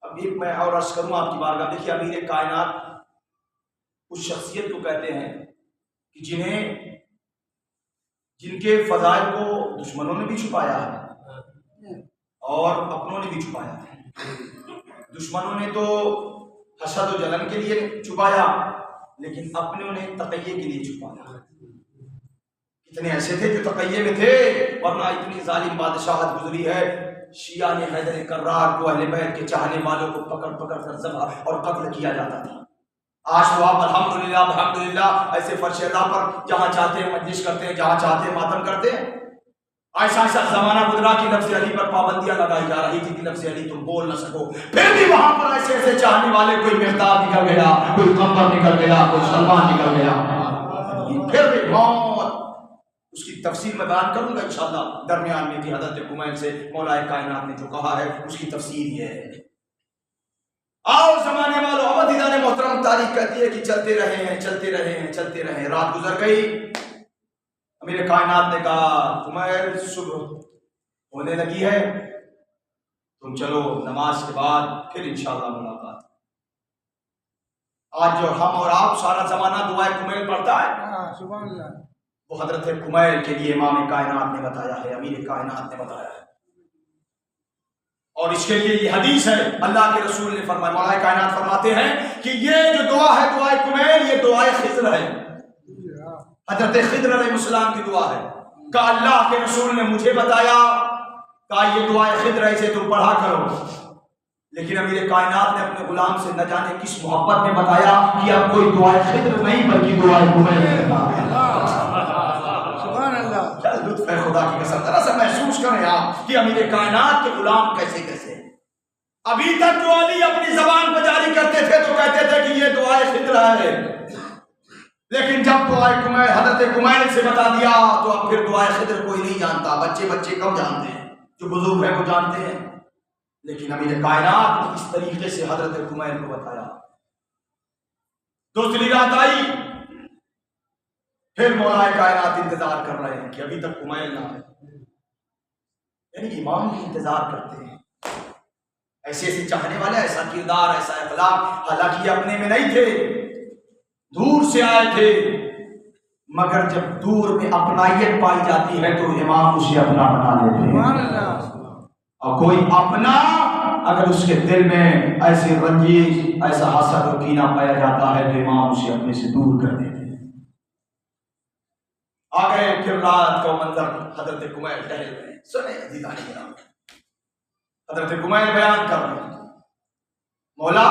اب ایک میں اور عرض کروں آپ کی بارگاہ، دیکھیے امیر کائنات اس شخصیت کو کہتے ہیں کہ جن کے فضائل کو دشمنوں نے بھی چھپایا ہے اور اپنوں نے بھی چھپایا ہے۔ دشمنوں نے تو حسد و جلن کے لیے چھپایا، لیکن اپنوں نے تقیے کے لیے چھپایا۔ کتنے ایسے تھے جو تقیے میں تھے، ورنہ اتنی ظالم بادشاہت گزری ہے، شیعہ نے حیدر کرار کو اہل بیت کے چاہنے والوں کو پکڑ پکڑ کر ذبح اور قتل کیا جاتا تھا۔ آج تو آپ الحمدللہ ایسے فرش ادا پر جہاں چاہتے ہیں مجلس کرتے ہیں، جہاں چاہتے ہیں ماتم کرتے ہیں۔ ایسا ایسا زمانہ گزرا کہ لفظ علی پر پابندیاں لگائی جا رہی تھی کہ لفظ علی تم بول نہ سکو، پھر بھی وہاں پر ایسے ایسے چاہنے والے، کوئی مقداد نکل گیا، کوئی قمر نکل گیا، کوئی سلمان نکل گیا، پھر بھی موت. اس کی تفسیر میں بیان کروں گا انشاءاللہ درمیان میں کہ حضرت کمیل سے مولا کائنات نے جو کہا ہے اس کی تفسیر یہ ہے. آؤ زمانے والوں، عبدیدان محترم، تاریخ کہتی ہے کہ چلتے رہے ہیں چلتے رہے ہیں چلتے رہے ہیں. رات گزر گئی، امیر کائنات نے کہا کمیل صبح ہونے لگی ہے، تم چلو نماز کے بعد پھر انشاءاللہ ملاقات. آج جو ہم اور آپ سارا زمانہ دعائے کمیل پڑھتا ہے، سبحان اللہ، وہ حضرت کمیل کے لیے امام کائنات نے بتایا ہے، امیر کائنات نے بتایا ہے. اور اس کے لیے یہ حدیث ہے، اللہ کے رسول نے فرمایا، مولا کائنات فرماتے ہیں کہ یہ جو دعا ہے دعائے کمیل، یہ دعائے خضر ہے، حضرت خضر علیہ السلام کی دعا ہے. کہ اللہ کے رسول نے مجھے بتایا کہ یہ دعائے خضر ہے، اسے تم پڑھا کرو. لیکن امیر کائنات نے اپنے غلام سے نہ جانے کس محبت میں بتایا کہ اب کوئی دعائے خضر نہیں بلکہ دعائے کمیل کرنا ہے. سبحان اللہ، کیا لطف ہے خدا کی قسم. ذرا سا محسوس کریں آپ کہ امیر کائنات کے غلام کیسے کیسے. ابھی تک جو علی اپنی زبان پر جاری کرتے تھے تو کہتے تھے کہ یہ دعائے خضر ہے، لیکن جب دعائے کمیل حضرت کمیل سے بتا دیا تو اب پھر دعائے خضر کوئی نہیں جانتا. بچے کم جانتے ہیں، جو بزرگ ہیں وہ جانتے ہیں، لیکن امیر کائنات نے اس طریقے سے حضرت کمیل کو بتایا. دوسری رات آئی، پھر مولا کائنات انتظار کر رہے ہیں کہ ابھی تک کمیل نہ آئے. یعنی امام بھی انتظار کرتے ہیں، ایسے ایسے چاہنے والے، ایسا کردار، ایسا اخلاق. حالانکہ یہ اپنے میں نہیں تھے، دور سے آئے تھے، مگر جب دور میں اپنائیت پائی جاتی ہے تو امام اسے اپنا بنا لیتے ہیں. اور کوئی اپنا اگر اس کے دل میں ایسے رنجش، ایسا حسد و کینہ پایا جاتا ہے تو امام اسے اپنے سے دور کر دیتے ہیں. آگئے پھر رات کا منظر، حضرت کمیل ٹہل رہے ہیں. سنیں عزیزان کرام، حضرت کمیل بیان کر رہے ہیں، مولا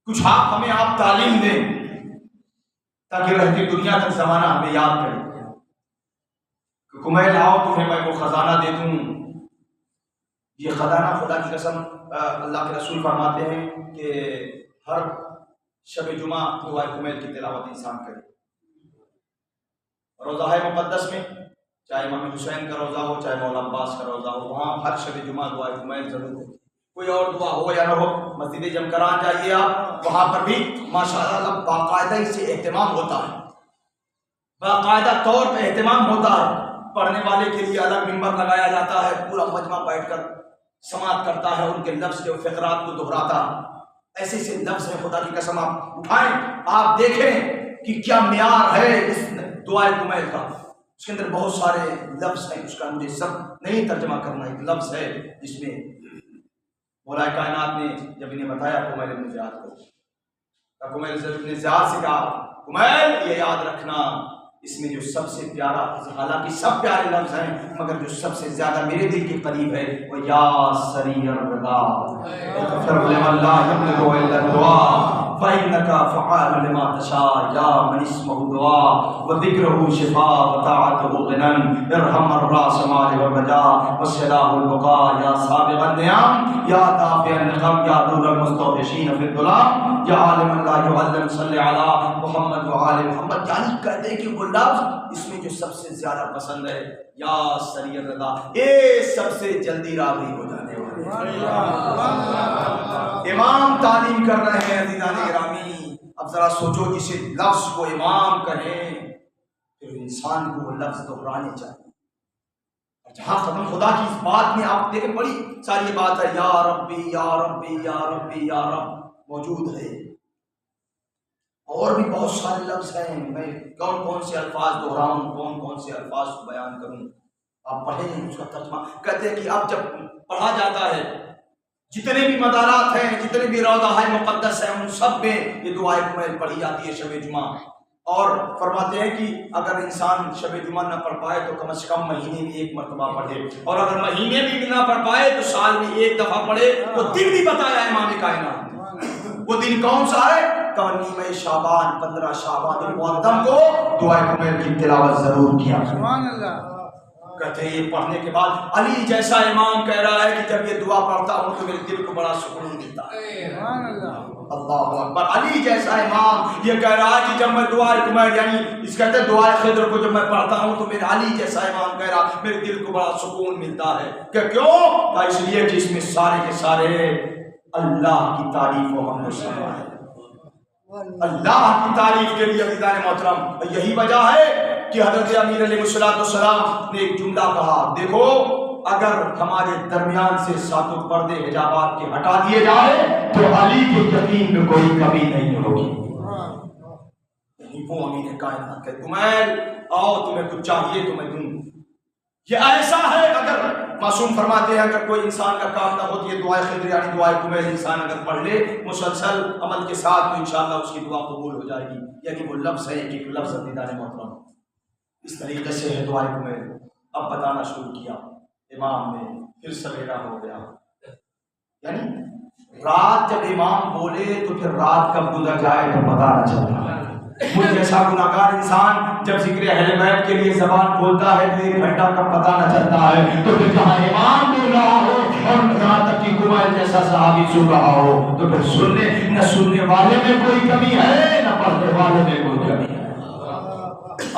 کچھ آپ تعلیم دیں تاکہ رہتی دنیا تک زمانہ ہمیں یاد کرے. کہ کمیل آؤ تمہیں میں وہ خزانہ دے دوں. یہ خزانہ خدا کی قسم اللہ کے رسول فرماتے ہیں کہ ہر شب جمعہ دعائے کمیل کی تلاوت انسان کرے. روضہ مقدس میں چاہے امام حسین کا روضہ ہو، چاہے مولا عباس کا روضہ ہو، وہاں ہر شب جمعہ دعائے کمیل ضرور ہو. کوئی اور دعا ہو یا نہ ہو، مسجد جمکران جائیے آپ، وہاں پر بھی ماشاءاللہ باقاعدہ اس سے اہتمام ہوتا ہے، باقاعدہ طور پہ اہتمام ہوتا ہے. پڑھنے والے کے لیے الگ منبر لگایا جاتا ہے، پورا مجمع بیٹھ کر سماعت کرتا ہے، ان کے لفظ کے فقرات کو دہراتا ہے. ایسے ایسے لفظ ہیں، خدا کی قسم آپ اٹھائیں، آپ دیکھیں کہ کیا معیار ہے اس دعائے کمیل کا. اس کے اندر بہت سارے لفظ ہیں، اس کا مجھے سب نہیں ترجمہ کرنا. ایک لفظ ہے جس میں مولا کائنات نے جب انہیں بتایا کمیل ابن زیاد کو، کمیل ابن زیاد سے کہا کمیل یہ یاد رکھنا، اس میں جو سب سے پیارا، حالانکہ سب پیارے لفظ ہیں مگر جو سب سے زیادہ میرے دل کے قریب ہے وہ یا سری الرضا اغفر لمن لا یملک الا الدعاء فإنك فعال لما تشاء يا من اسمه دعاء وذكره شفاء وطاعته غنى ارحم الراس مال والرجاء والسلام البقاء يا سابق النعم يا دافع النقم يا دور المستوحشين في الظلام يا عالم لا يعلم صل على محمد وآل محمد. یعنی کہتے ہیں کہ وہ لفظ اس میں جو سب سے زیادہ پسند ہے یا سری الرضا، یہ سب سے جلدی راضی ہو جانے والے. امام تعلیم کر رہے ہیں عزیزان گرامی. اب ذرا سوچو جسے لفظ کو امام کہیں پھر انسان کو وہ لفظ دہرانے چاہیے. جہاں ختم خدا کی اس بات میں آپ دیکھیں بڑی ساری بات ہے، یا ربی یا ربی یا ربی یا رب موجود ہے. اور بھی بہت سارے لفظ ہیں، میں کون سے الفاظ دہراؤں، کون سے الفاظ کو بیان کروں. آپ پڑھیں اس کا ترجمہ. کہتے ہیں کہ اب جب پڑھا جاتا ہے جتنے بھی مدارات ہیں، جتنے بھی روضہ مقدس ہیں، ان سب میں یہ دعائے کمیل پڑھی جاتی ہے شب جمعہ. اور فرماتے ہیں کہ اگر انسان شب جمعہ نہ پڑھ پائے تو کم از کم مہینے میں ایک مرتبہ پڑھے، اور اگر مہینے بھی نہ پڑھ پائے تو سال میں ایک دفعہ پڑھے. وہ دن بھی بتایا امام کائنات نے. وہ دن کون سا ہے؟ 19 شعبان، 15 شعبان المعظم کو دعائے کمیل کی تلاوت ضرور کیا. سبحان اللہ. کہتے ہیں یہ پڑھنے کے بعد علی جیسا امام کہہ رہا ہے کہ جب یہ دعا پڑھتا ہوں تو میرے دل کو بڑا سکون ملتا ہے. اللہ اکبر. علی جیسا امام یہ کہہ رہا ہے کہ جب میں دعائے کمیل یعنی اس کہتے ہیں دعائے خضر کو جب میں پڑھتا ہوں تو میرے علی جیسا امام کہہ رہا میرے دل کو بڑا سکون ملتا ہے. کہ کیوں؟ اس لیے کہ اس میں سارے کے سارے اللہ کی تعریف و حمد و ثنا ہے. اللہ کی تعریف کے لیے عزیزان محترم یہی وجہ ہے کہ حضرت امیر علیہ السلام نے ایک جملہ کہا. دیکھو اگر ہمارے درمیان سے ساتوں پردے حجابات کے ہٹا دیے جائے تو علی کے یقین میں کوئی کمی نہیں ہوگی. وہ امیر کائنات کہ کمیل آؤ تمہیں کچھ چاہیے تو میں دوں. یہ ایسا ہے اگر معصوم فرماتے ہیں اگر کوئی انسان کا کام نہ ہو تو یہ دعائے خضر یعنی دعائے کمیل انسان اگر پڑھ لے مسلسل عمل کے ساتھ تو انشاءاللہ اس کی دعا قبول ہو جائے گی. یعنی وہ لفظ ہے ایک لفظ عزیزان محترم اس طریقے سے ہے دعائے کمیل. اب بتانا شروع کیا امام نے. پھر سویرا ہو گیا یعنی رات جب امام بولے تو پھر رات کب گزر جائے تو پتہ نہ چلتا. مجھ جیسا گناہگار انسان جب ذکر اہل بیت کے لیے زبان کھولتا ہے تو ایک گھنٹہ کب پتہ نہ چلتا ہے. تو پھر جہاں امام بول رہا ہو اور یہاں تک کہ کمیل جیسا صحابی سن رہا ہو تو پھر سننے نہ سننے والے میں کوئی کمی ہے نہ پڑھنے والے میں کوئی کمی ہے.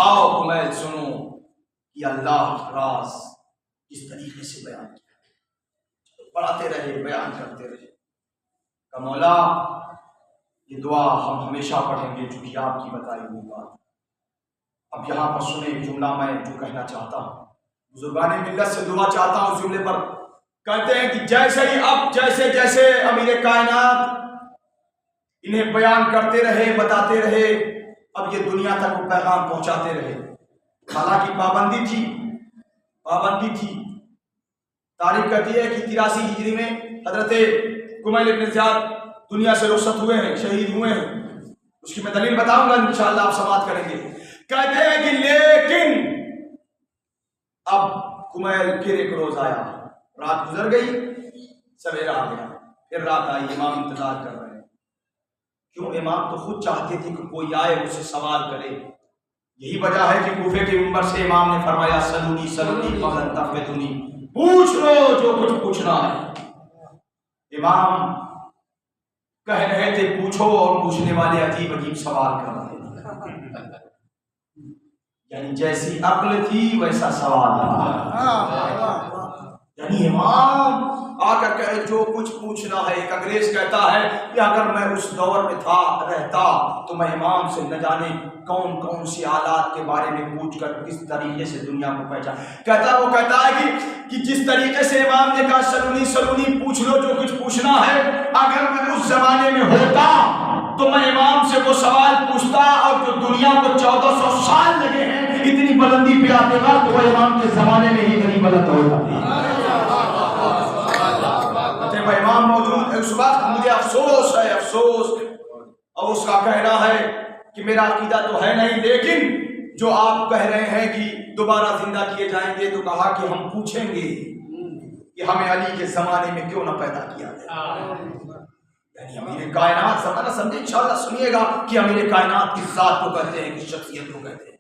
آؤ کمیل سنو کہ اللہ راز اس طریقے سے بیان کیا. پڑھاتے رہے بیان کرتے رہے. کہ مولا یہ دعا ہم ہمیشہ پڑھیں گے چونکہ آپ کی بتائی ہوئی بات. اب یہاں پر سنیں ایک جملہ میں جو کہنا چاہتا ہوں. بزرگان ملت سے دعا چاہتا ہوں اس جملے پر. کہتے ہیں کہ جیسے ہی اب جیسے جیسے امیر کائنات انہیں بیان کرتے رہے بتاتے رہے اب یہ دنیا تک وہ پیغام پہنچاتے رہے. حالانکہ پابندی تھی. تاریخ کہتی ہے کہ 83 ہجری میں حضرت کمیل ابن زیاد دنیا سے رخصت ہوئے ہیں شہید ہوئے ہیں. اس کی میں دلیل بتاؤں گا انشاءاللہ آپ سماعت کریں گے. کہتے ہیں کہ لیکن اب کمیل پھر ایک روز آیا. رات گزر گئی سویرا آ گیا. پھر رات آئی. امام انتظار کر رہے ہیں. کیوں؟ امام تو خود چاہتے تھے کہ کوئی آئے مجھ سے سوال کرے. یہی وجہ ہے کہ کوفے کے منبر سے امام نے فرمایا سلونی قبل ان تفتونی. پوچھ لو جو کچھ پوچھنا ہے. امام کہہ رہے تھے پوچھو اور پوچھنے والے عجیب عجیب سوال کر رہے تھے. یعنی جیسی عقل تھی ویسا سوال تھا. یعنی امام آ کر کہے جو کچھ پوچھنا ہے. ایک انگریز کہتا ہے کہ اگر میں اس دور میں رہتا تو میں امام سے نہ جانے کون کون سی آلات کے بارے میں پوچھ کر کس طریقے سے دنیا کو پہچان. وہ کہتا ہے کہ جس طریقے سے امام نے کہا سلونی پوچھ لو جو کچھ پوچھنا ہے. اگر میں اس زمانے میں ہوتا تو میں امام سے وہ سوال پوچھتا اور جو دنیا کو 1400 سال لگے ہیں اتنی بلندی پہ آتے وقت وہ امام کے زمانے میں ہی اتنی بلند ہوتا. امام موجود ہے اس وقت مجھے افسوس ہے اور اس کا کہنا ہے کہ میرا عقیدہ تو ہے نہیں لیکن جو آپ کہہ رہے ہیں کہ دوبارہ زندہ کیے جائیں گے تو کہا کہ ہم پوچھیں گے کہ ہمیں علی کے زمانے میں کیوں نہ پیدا کیا گیا. یعنی امیر کائنات زمانہ سمجھے انشاءاللہ سنیے گا کہ امیر کائنات کی ذات کو کہتے ہیں کہ شخصیت کو کہتے ہیں.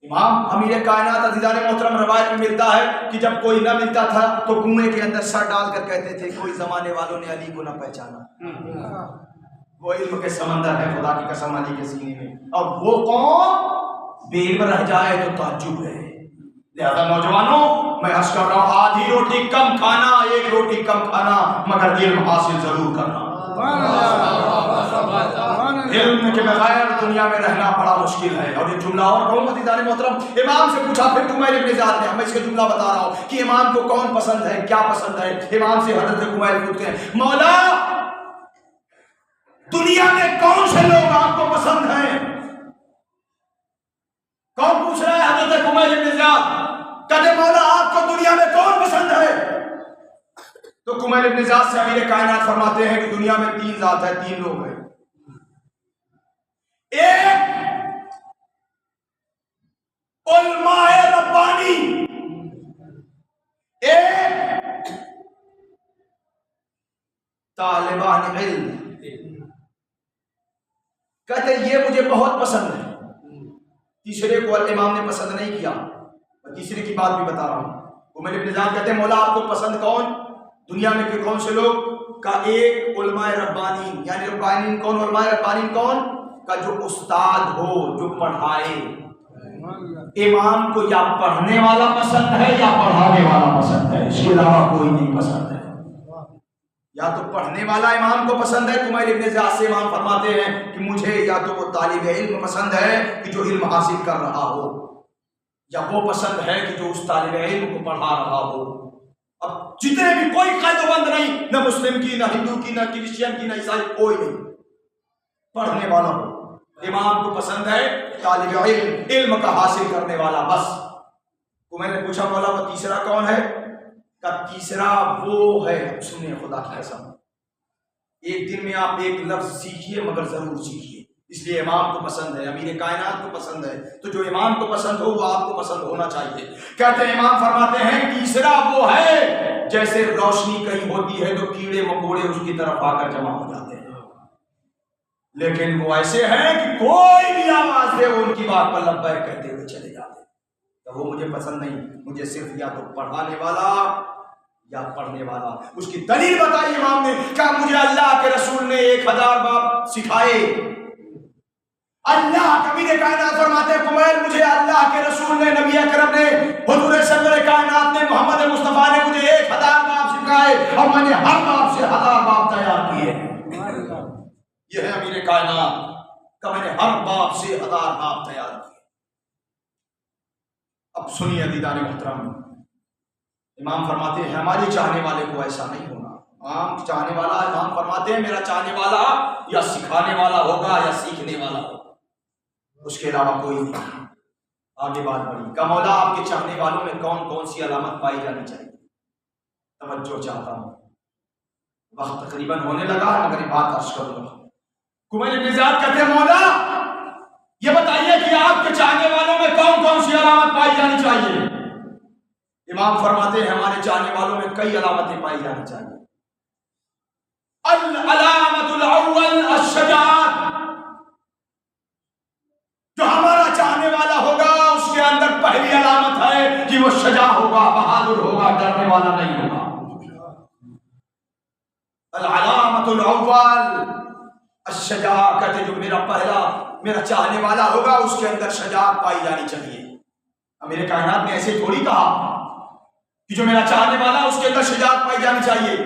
امام امیر کائنات عزیزان محترم روایت میں ملتا ہے کہ جب کوئی نہ ملتا تھا تو کنویں کے اندر سر ڈال کر کہتے تھے کوئی زمانے والوں نے علی کو نہ پہچانا. وہ علم کے سمندر ہے خدا کی قسم علی کے سینے میں. اور وہ قوم بے علم رہ جائے تو تعجب ہے. لہذا نوجوانوں میں عرض کر رہا ہوں آدھی روٹی کم کھانا ایک روٹی کم کھانا مگر علم حاصل ضرور کرنا. علم کے بغیر دنیا میں رہنا بڑا مشکل ہے. اور یہ جملہ اور کہوں عزیزان محترم امام سے پوچھا پھر کمیل ابن زیاد نے. میں اس کا جملہ بتا رہا ہوں کہ امام کو کون پسند ہے کیا پسند ہے. امام سے حضرت کمیل پوچھتے ہیں مولا دنیا میں کون سے لوگ آپ کو پسند ہیں. کون پوچھ رہا ہے؟ حضرت کمیل ابن زیاد. کہتے مولا آپ کو دنیا میں کون پسند ہے. تو کمیل ابن زیاد سے امیر کائنات فرماتے ہیں کہ دنیا میں 3 ذات ہے 3 لوگ ہیں. ایک علماء ربانی ایک طالبان علم. کہتے یہ مجھے بہت پسند ہے. تیسرے کو امام نے پسند نہیں کیا. اور تیسرے کی بات بھی بتا رہا ہوں. عمر ابن زیاد کہتے ہیں مولا آپ کو پسند کون دنیا میں کہ کون سے لوگ کا ایک علماء ربانین، یعنی ربانین کون، علماء ربانین کون کا جو استاد ہو، جو پڑھائے. امام کو یا پڑھنے والا پسند ہے یا پڑھانے والا پسند ہے، اس کے علاوہ کوئی نہیں پسند ہے. یا تو پڑھنے والا امام کو پسند ہے. عمر ابن زیاد سے امام فرماتے ہیں کہ مجھے یا تو وہ طالب علم پسند ہے کہ جو علم حاصل کر رہا ہو، یا وہ پسند ہے کہ جو اس طالب علم کو پڑھا رہا ہو. اب جتنے بھی کوئی قید و بند نہیں، نہ مسلم کی، نہ ہندو کی، نہ کرسچین کی، نہ عیسائی، کوئی نہیں، پڑھنے والا ہو. امام کو پسند ہے طالب علم، علم کا حاصل کرنے والا. بس تو میں نے پوچھا مولا وہ تیسرا کون ہے؟ کا تیسرا وہ ہے، سنیں خدا کی قسم، ایک دن میں آپ ایک لفظ سیکھیے مگر ضرور سیکھیے. اس لیے امام کو پسند ہے، امیر کائنات کو پسند ہے، تو جو امام کو پسند ہو وہ آپ کو پسند ہونا چاہیے. کہتے ہیں امام فرماتے ہیں تیسرا وہ ہے جیسے روشنی کہیں ہوتی ہے تو کیڑے مکوڑے اس کی طرف آ کر جمع ہو جاتے ہیں، لیکن وہ ایسے ہیں کہ کوئی بھی آواز دے وہ ان کی بات پر لبیک کہتے ہوئے چلے جاتے ہیں. تو وہ مجھے پسند نہیں، مجھے صرف یا تو پڑھانے والا یا پڑھنے والا. اس کی دلیل بتائی امام نے، کہا مجھے اللہ کے رسول نے 1000 باب سکھائے. اللہ کبھی کائنات فرماتے ہیں کمیل مجھے اللہ کے رسول نے، نبی اکرم نے، حضور سرور کائنات نے، محمد مصطفیٰ نے مجھے 1000 باب سکھائے اور میں نے ہر باب سے 1000 باب تیار کیے. یہ ہے امیر کائنات کہ میں نے ہر باب سے 1000 باب تیار کیے. اب سنیے عزیزان محترم، امام فرماتے ہیں ہمارے چاہنے والے کو ایسا نہیں ہونا. عام چاہنے والا، امام فرماتے ہیں میرا چاہنے والا یا سکھانے والا ہوگا یا سیکھنے والا ہوگا، اس کے علاوہ کوئی نہیں. آگے بات بڑھی کہ مولا آپ کے چاہنے والوں میں کون کون سی علامت پائی جانی چاہیے. توجہ چاہتا ہوں، وقت تقریباً ہونے لگا مگر یہ بات عرض کروں گا. کمیل ابن زیاد کہتے ہیں مولا یہ بتائیے کہ آپ کے چاہنے والوں میں کون کون سی علامت پائی جانی چاہیے. امام فرماتے ہیں ہمارے چاہنے والوں میں کئی علامتیں پائی جانی چاہیے. العلامت الاول الشجاعت، جو ہمارا چاہنے والا ہوگا اس کے اندر پہلی علامت ہے کہ وہ شجاع ہوگا، بہادر ہوگا، ڈرنے والا نہیں ہوگا. العلامت الاول الشجاع، کہتے جو میرا چاہنے والا ہوگا اس کے اندر شجاعت پائی جانی چاہیے. میرے کائنات نے ایسے تھوڑی کہا کہ جو میرا چاہنے والا اس کے اندر شجاعت پائی جانی چاہیے.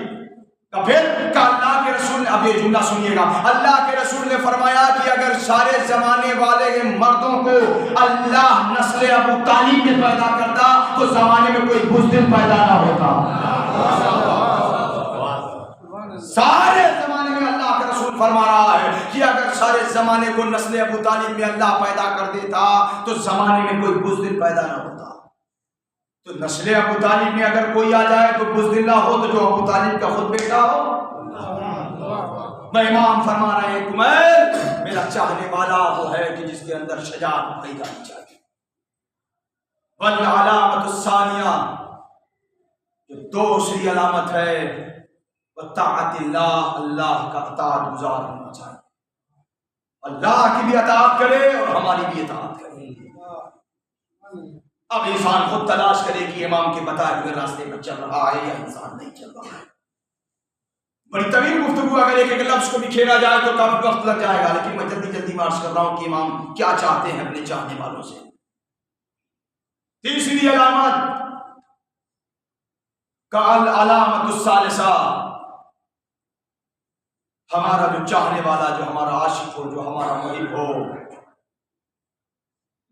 تو پھر کہ اللہ کے رسول نے، اب یہ جملہ سنیے گا، اللہ کے رسول نے فرمایا کہ اگر سارے زمانے والے مردوں کو اللہ نسل ابو طالب میں پیدا کرتا تو زمانے میں کوئی بزدل پیدا نہ ہوتا. سارے زمانے میں اللہ کا رسول فرما رہا ہے کہ اگر سارے زمانے کو نسل ابو طالب میں اللہ پیدا کر دیتا تو زمانے میں کوئی بزدل پیدا نہ ہوتا. تو نسل ابو طالب میں اگر کوئی آ جائے تو بزدل نہ ہو تو جو ابو طالب کا خود بیٹا ہو. میں امام فرما رہے ہیں کمیل میرا چاہنے والا وہ ہے کہ جس کے اندر شجاعت پائی جانی چاہیے. والعلامت الثانیہ، جو دوسری علامت ہے، طاعت اللہ، اللہ کا اطاعت گزار ہونا چاہیے. اللہ کی بھی اطاعت کرے اور ہماری بھی اطاعت کرے. اب انسان خود تلاش کرے کہ امام کے بتائے ہوئے راستے پر چل رہا ہے یا انسان نہیں چل رہا ہے. بڑی طویل گفتگو، اگر ایک لفظ کو بھی کھیلا جائے تو کافی وقت لگ جائے گا، لیکن میں جلدی عرض کر رہا ہوں کہ امام کیا چاہتے ہیں اپنے چاہنے والوں سے. تیسری علامت کا العلامت الثالثہ، ہمارا جو چاہنے والا، جو ہمارا عاشق ہو، جو ہمارا محب ہو،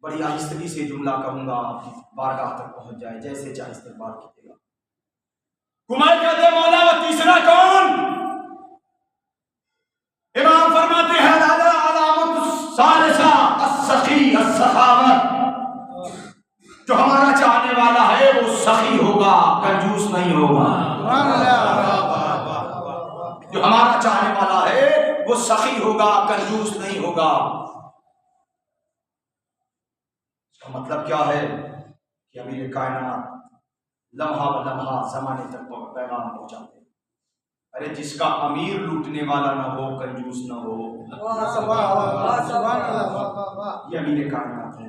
بڑی آہستگی سے جملہ کہوں گا، آپ کی بارگاہ تک پہنچ جائے، جیسے چاہے استقبال کیجیے گا. کمار کہتے ہیں مولا وہ تیسرا کون؟ امام فرماتے ہیں علامت الثالثہ السخی السخاوت، جو ہمارا چاہنے والا ہے وہ سخی ہوگا، کنجوس نہیں ہوگا. جو ہمارا چاہنے والا ہے وہ سخی ہوگا، کنجوس نہیں ہوگا. اس کا مطلب کیا ہے کہ امیر کائنات لمحہ بلمحہ زمانے تک پیغام پہنچاتے ہیں. ارے جس کا امیر لوٹنے والا نہ ہو، کنجوس نہ ہو، یہ امیر کائنات ہے.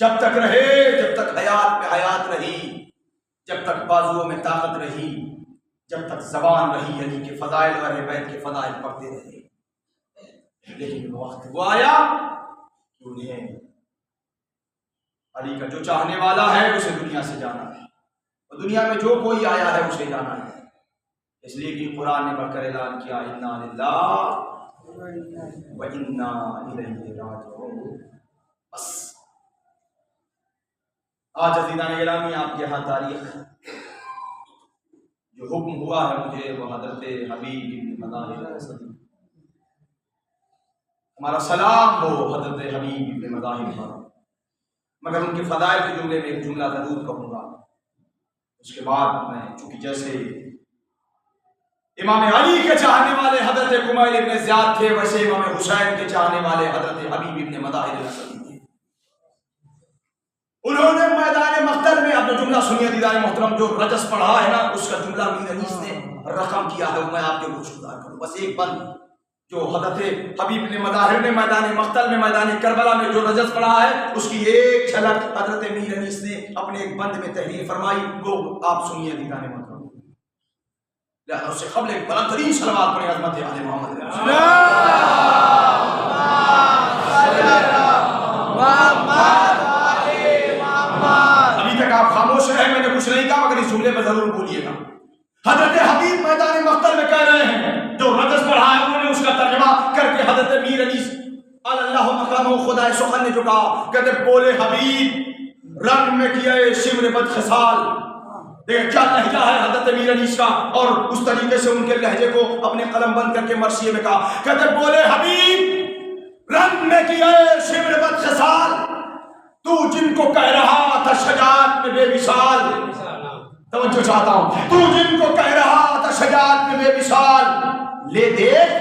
جب تک رہے، جب تک حیات میں حیات رہی، جب تک بازوؤں میں طاقت رہی، جب تک زبان رہی، علی کے فضائل اور اہل بیت کے فضائل پڑھتے رہے۔ لیکن وقت وہ آیا کہ انہیں علی کا جو چاہنے والا ہے اسے دنیا سے جانا ہے، اور دنیا میں جو کوئی آیا ہے اسے جانا ہے۔ اس لیے کہ قرآن نے بڑھ کر اعلان کیا انا للہ و انا الیہ راجعون۔ بس آج عزیزان گرامی آپ کے ہاں تاریخ جو حکم ہوا ہے مجھے وہ حضرت حبیب بن مظاہر الاسدی، ہمارا سلام ہو حضرت حبیب بن مظاہر پر، مگر ان کے فضائل کے جملے میں ایک جملہ ضرور کہوں گا۔ اس کے بعد میں چونکہ جیسے امام علی کے چاہنے والے حضرت کمیل ابن زیاد تھے، ویسے امام حسین کے چاہنے والے حضرت حبیب ابن مظاہر الاسدی تھے۔ انہوں نے میدان مقتل میں اپنا جملہ سنیے دیدار محترم، جو رجس پڑھا ہے نا اس کا جملہ میر انیس نے رقم کیا ہے، میں آپ کے گوش گزار کروں بس ایک بند جو حضرت حبیب بن مظاہر نے میدان مقتل میں میدان کربلا میں جو رجس پڑھا ہے اس کی ایک جھلک حضرت میر انیس نے اپنے ایک بند میں تحریر فرمائی، وہ آپ سنیے دیدار محترم۔ لہذا اس سے قبل ایک بلند ترین صلوات پڑھیں عظمت آل محمد۔ ابھی تک آپ خاموش رہے، میں نے کچھ نہیں کہا مگر اس جملے میں ضرور بولیے گا۔ حضرت حبیب میدان مقتل میں کہہ رہے ہیں، جو رجس پڑھا ہے انہوں نے اس کا ترجمہ کر کے حضرت میر انیس اللہ مقامہ خدا سخن نے جو کہا، کہتے بولے حبیب رنگ میں کیے شمر بد خصال۔ دیکھ کیا لہجہ ہے حضرت میر انیس کا، اور اس طریقے سے ان کے لہجے کو اپنے قلم بند کر کے مرثیے میں کہا، کہتے بولے حبیب رنگ میں کیے شمر بد خصال، تو جن کو کہہ رہا تھا شجاعت میں بے مثال، توجہ چاہتا ہوں، تو جن کو کہہ رہا تھا شجاعت میں بے مثال، لے دیکھ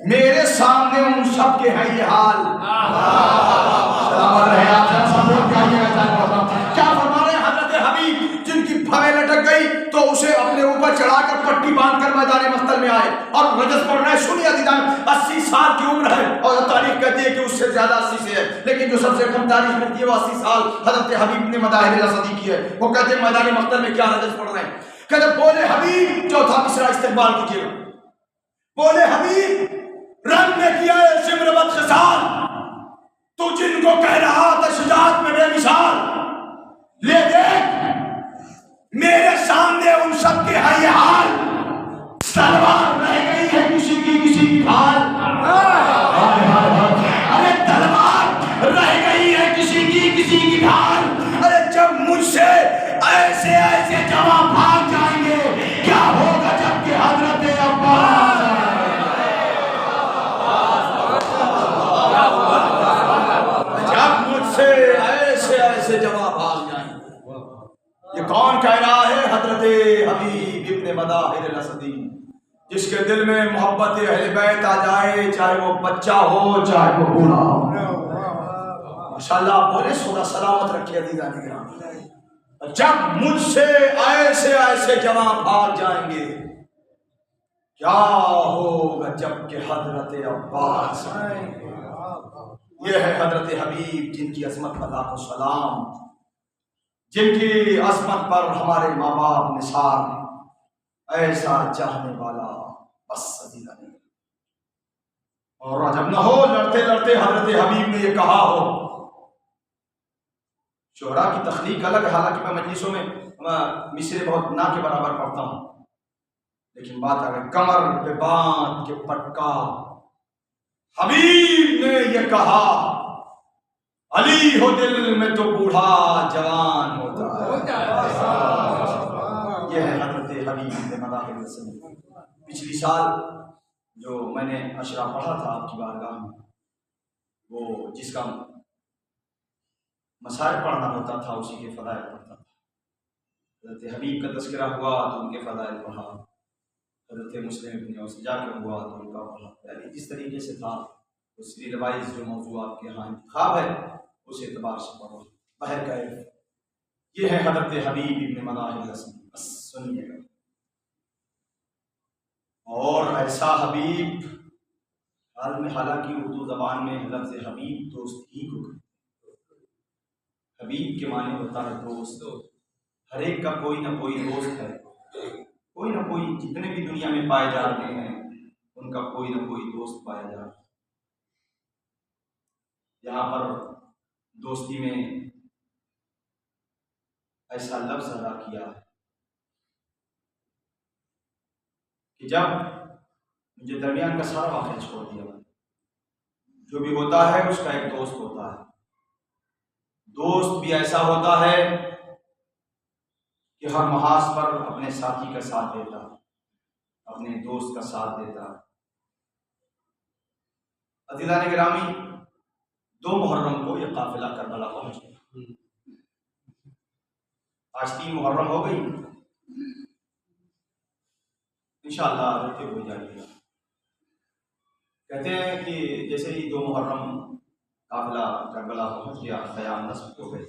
میرے سامنے ان سب کے ہیں یہ حال۔ سلام رہے آپ سب لوگ کیا فرما رہے ہیں حضرت حبیب، جن کی بھویں لٹک گئی تو اسے اپنے اوپر چڑھا کر پٹی باندھ کر میدان مقتل میں آئے اور رجس پڑھ رہے۔ سنیے عزیزان، 80 سال کی عمر ہے اور تاریخ کہتی ہے کہ اس سے زیادہ 80 سے ہے، لیکن جو سب سے کم تاریخ ملتی ہے وہ 80 سال حضرت حبیب نے مظاہر الاسدی کی ہے۔ وہ کہتے ہیں میدان مقتل میں کیا رجس پڑھ رہے ہیں، کہتے بولے حبیب، چوتھا مصرع استقبال کیجیے گا، بولے حبیب رنگ میں کیا ہے شمر بد خصال، تو جن کو کہہ رہا تھا شجاعت میں بے مثال، لے دیکھ میرے سامنے ان سب کے ہے یہ حال، تلوار رہ گئی ہے کسی کی ڈھال، ارے تلوار رہ گئی ہے کسی کی ڈھال، ارے جب مجھ سے ایسے جواب بھاگ جائیں گے کیا ہوگا جب کہ حضرت عباس، جب مجھ سے ایسے جواب بھاگ جائیں گے۔ یہ کون کہہ رہا ہے؟ حضرت حبیب ابن مظاہر الاسدی، جس کے دل میں محبت اہل بیت آ جائے، چاہے وہ بچہ ہو چاہے وہ بوڑھا ہو۔ ماشاءاللہ بولے سودا سلامت رکھے عزیزان گرامی۔ جب مجھ سے ایسے جواب بھاگ جائیں گے کیا ہوگا جب کہ حضرت عباس آئیں گے۔ یہ ہے حضرت حبیب جن کی عظمت پر لاکھوں سلام، جن کی عظمت پر ہمارے ماں باپ نثار، ایسا چاہنے والا بس عزیزہ نہیں۔ اور جب نہ ہو لڑتے لڑتے حضرت حبیب نے یہ کہا ہو، شعراء کی تخلیق الگ، حالانکہ میں مجلسوں میں مصرے بہت نہ کے برابر پڑھتا ہوں، لیکن بات آ گئی کمر پہ باندھ کے پٹکا، حبیب نے یہ کہا علی ہو دل میں تو بوڑھا جوان ہوتا ہے۔ یہ ہے حضرت حبیب بن مظاہر الاسدی۔ پچھلی سال جو میں نے اشرا پڑھا تھا آپ کی بارگاہ میں، وہ جس کا مسائل پڑھنا ہوتا تھا اسی کے فضائل پڑھتا تھا۔ حضرت حبیب کا تذکرہ ہوا تو ان کے فضائل پڑھا، حضرت مسلم ابن اوسجا کا ہوا تو ان کا پڑھا، یعنی جس طریقے سے تھا اس سیریل وائز جو موضوع آپ کے یہاں انتخاب ہے اس اعتبار سے پڑھو۔ بہر کا یہ ہے حضرت حبیب ابن مظاہر الاسدی، بس سنیے گا۔ اور ایسا حبیب، حالانکہ اردو زبان میں لفظ حبیب دوست ہی کو کہتے ہیں، حبیب کے معنی ہوتا ہے دوست. ہر ایک کا کوئی نہ کوئی دوست ہے، کوئی نہ کوئی، جتنے بھی دنیا میں پائے جاتے ہیں ان کا کوئی نہ کوئی دوست پایا جاتا ہے. یہاں پر دوستی میں ایسا لفظ ادا کیا ہے کہ جب مجھے درمیان کا سارا واقعہ چھوڑ دیا، جو بھی ہوتا ہے اس کا ایک دوست ہوتا ہے. دوست بھی ایسا ہوتا ہے کہ ہر محاذ پر اپنے ساتھی کا ساتھ دیتا، اپنے دوست کا ساتھ دیتا. عزیزان گرامی، 2 محرم کو یہ قافلہ کربلا پہنچا. آج 3 محرم ہو گئی، انشاءاللہ رہتے ہو جائے گا. کہتے ہیں کہ جیسے ہی 2 محرم قافلہ کربلا پہنچ گیا، قیام نصب ہو گئے،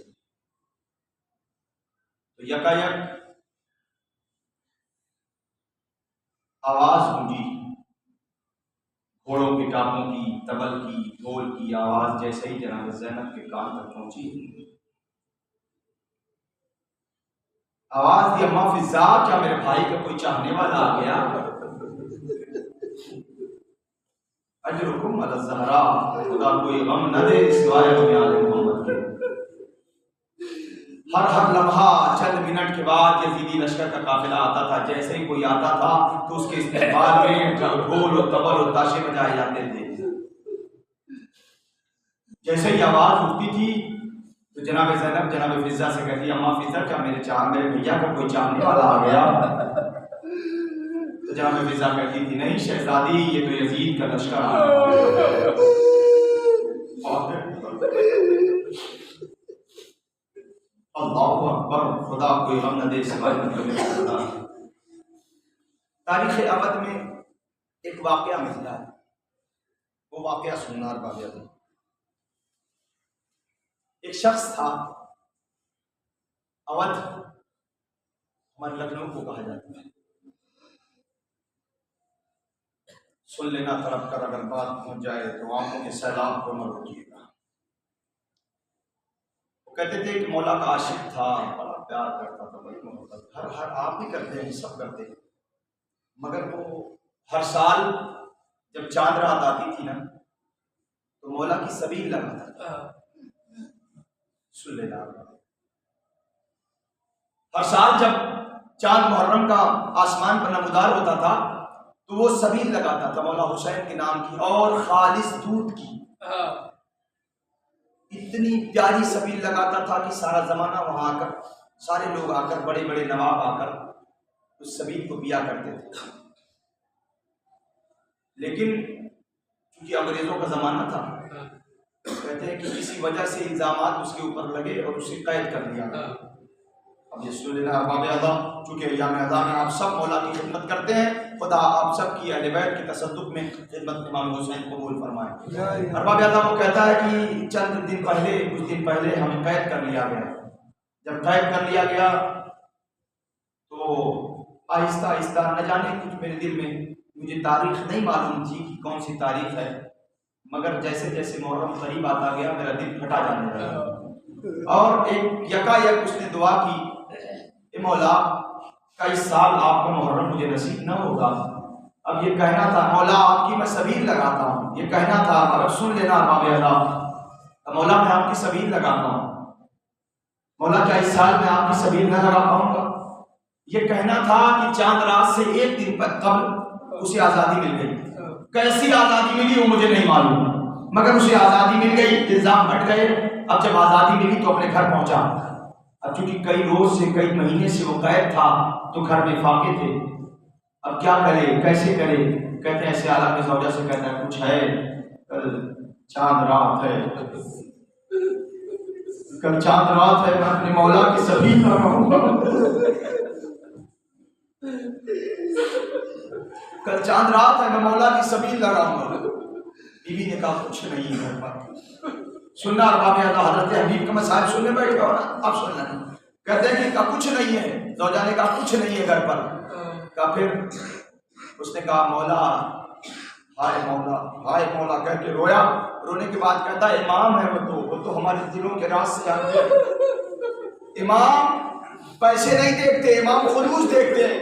تو یکایک آواز گونجی، گھوڑوں کے ٹاپوں کی، طبل کی، ڈھول کی آواز جیسے ہی جناب زینب کے کان تک پہنچی. آواز دی اما فضا، کیا میرے بھائی کا کوئی چاہنے والا آ گیا؟ اجرکم علی الزہراء، خدا کوئی غم نہ دے سوائے ہمیں آل محمد کے. ہر لمحہ چند منٹ کے بعد یزیدی لشکر کا قافلہ آتا تھا. جیسے ہی کوئی آتا تھا تو اس کے استقبال میں ڈھول و طبل و تاشے بجائے جاتے تھے. جیسے ہی آواز اٹھتی تھی تو جناب زینب جناب فضا سے کہتی، اما فضا، کیا میرے بھیا کا کوئی چاہنے والا آ گیا؟ تو جناب فضا کہتی تھی، نہیں شہزادی، یہ تو یزید کا لشکر آ گیا. اللہ اکبر، خدا کوئی غم نہ دے سوائے خدا. تاریخ ابد میں ایک واقعہ ملتا ہے، وہ واقعہ سننا ارباب. ایک شخص تھا، اودھ ہمارے لکھنؤ کو کہا جاتا ہے. سن لینا طرف کر، اگر بات پہنچ جائے تو آنکھوں کے سیلاب کو نہ روکیے گا. وہ کہتے تھے کہ مولا کا عاشق تھا، بڑا پیار کرتا تھا، بڑی محبت. ہر آپ بھی کرتے ہیں، سب کرتے ہیں، مگر وہ ہر سال جب چاند رات آتی تھی نا تو مولا کی سبیل لگاتا تھا. سن لینا، ہر سال جب چاند محرم کا آسمان پر نمودار ہوتا تھا تو وہ سبیل لگاتا تھا مولا حسین کے نام کی، اور خالص دودھ کی. اتنی پیاری سبیل لگاتا تھا کہ سارا زمانہ وہاں آ کر، سارے لوگ آ کر، بڑے بڑے نواب آ کر اس سبیل کو پیا کرتے تھے. لیکن چونکہ انگریزوں کا زمانہ تھا، کہتے ہیں کہ کسی وجہ سے الزامات اس کے اوپر لگے اور اسے قید کر دیا. اب یہ سن لینا ارباب اعظم، چونکہ ایام اعظم میں آپ سب مولا کی خدمت کرتے ہیں، خدا آپ سب کی اہل بیت کے تصدق میں خدمت امام حسین قبول فرمائے. ارباب اعظم وہ کہتا ہے کہ چند دن پہلے، کچھ دن پہلے ہمیں قید کر لیا گیا. جب قید کر لیا گیا تو آہستہ آہستہ، نہ جانے کچھ میرے دل میں، مجھے تاریخ نہیں معلوم تھی کہ کون سی تاریخ ہے، مگر جیسے جیسے محرم قریب آتا گیا میرا دل پھٹا جانے لگا. اور ایک یکایک اس نے دعا کی، اے مولا، کا اس سال آپ کا محرم مجھے نصیب نہ ہوگا. اب یہ کہنا تھا، مولا آپ کی میں سبیل لگاتا ہوں، یہ کہنا تھا. اگر سن لینا ارباب اعظم، مولا میں آپ کی سبیل لگاتا ہوں، مولا کیا اس سال میں آپ کی سبیل نہ لگا پاؤں گا. یہ کہنا تھا کہ چاند رات سے 1 دن قبل اسے آزادی مل گئی. کیسی آزادی ملی وہ مجھے نہیں معلوم، مگر اسے آزادی مل گئی، الزام ہٹ گئے. اب جب آزادی ملی تو اپنے گھر پہنچا. اب چونکہ کئی روز سے، کئی مہینے سے وہ قید تھا تو گھر میں فاقے تھے. اب کیا کرے، کیسے کرے؟ کہتے ہیں ایسے حالت میں زوجہ سے کہتا ہے، کچھ ہے، کل چاند رات ہے، کل چاند رات ہے، میں اپنے مولا کی سبیل نہ رہوں گا. کل چاند رات ہے، میں مولا کی سبیل نہ رہوں گا. بیوی نے کہا کچھ نہیں ہے پر. سننا ارباب اعظم، حضرت حبیب کا مسائل سننے بیٹھے ہو نا، اب سن لینا. کہتے ہیں کہ کہا کچھ نہیں ہے، زوجہ نے کہا کچھ نہیں ہے گھر پر. کہا پھر اس نے کہا، مولا ہائے مولا کہہ کے رویا. رونے کے بعد کہتا ہے امام ہے وہ تو ہمارے دلوں کے راز سے جانتے ہیں. امام پیسے نہیں دیکھتے، امام خلوص دیکھتے ہیں.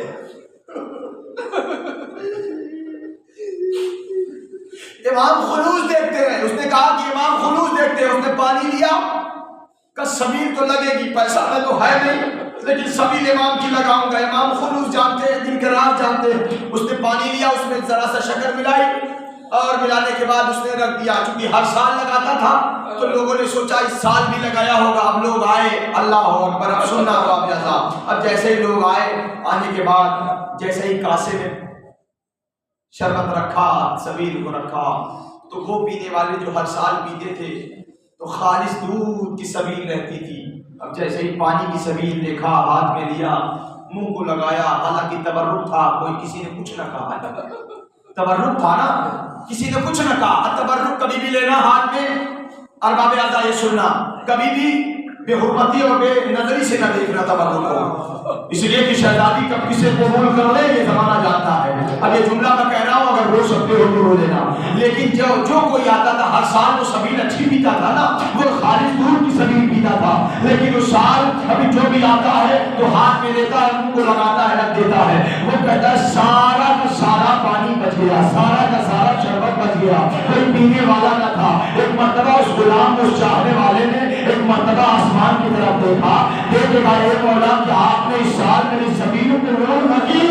امام خلوص دیکھتے ہیں. اس نے کہا کہ امام خلوص دیکھتے ہیں. اس نے پانی لیا کہ سبیل تو لگے گی، پیسہ میں تو ہے نہیں لیکن سبیل امام کی لگاؤں گا. امام خلوص جانتے ہیں، دل کے راز جانتے ہیں. اس نے پانی لیا، اس میں ذرا سا شکر ملائی اور ملانے کے بعد اس نے رکھ دیا. چونکہ ہر سال لگاتا تھا تو لوگوں نے سوچا اس سال بھی لگایا ہوگا. اب لوگ آئے، اللہ اکبر، اب سننا باب جزا. اب جیسے ہی لوگ آئے، آنے کے بعد جیسے ہی کاسے میں شربت رکھا، سبیل کو رکھا، تو وہ پینے والے جو ہر سال پیتے تھے تو خالص دودھ کی سبیل رہتی تھی. اب جیسے ہی پانی کی سبیل دیکھا، ہاتھ میں لیا، منہ کو لگایا. حالانکہ تبرک تھا، کوئی کسی نے کچھ نہ کہا. تبرک تھا نا، کسی نے کچھ نہ کہا. تبرک کبھی بھی لینا ہاتھ میں، ارباب اعضاء یہ سننا، کبھی بھی بے حرمتی اور بے نظری سے نہ دیکھنا تبرک کو. اس لیے کہ شہزادی کب کسے قبول کر لے یہ زمانہ جانتا ہے. اب یہ جملہ میں کہہ رہا ہوں، اگر رو سکتے ہو تو رو لینا. لیکن جو کوئی آتا تھا ہر سال وہ سبیل اچھی پیتا تھا نا، وہ خالص دودھ کی سبیل پیتا تھا. لیکن اس سال ابھی جو بھی آتا ہے تو ہاتھ میں لیتا ہے، منہ کو لگاتا ہے، رکھ دیتا ہے. وہ کہتا ہے سارا کا سارا پانی بچ گیا، سارا کا سارا شربت بچ گیا، کوئی پینے والا نہ تھا. ایک مرتبہ اس غلام، اس چاہنے والے نے ایک مرتبہ آسمان کی طرف دیکھا. دیکھے گا اے مولا کہ آپ نے اس سال میری سبیلوں کو غور نہ کی.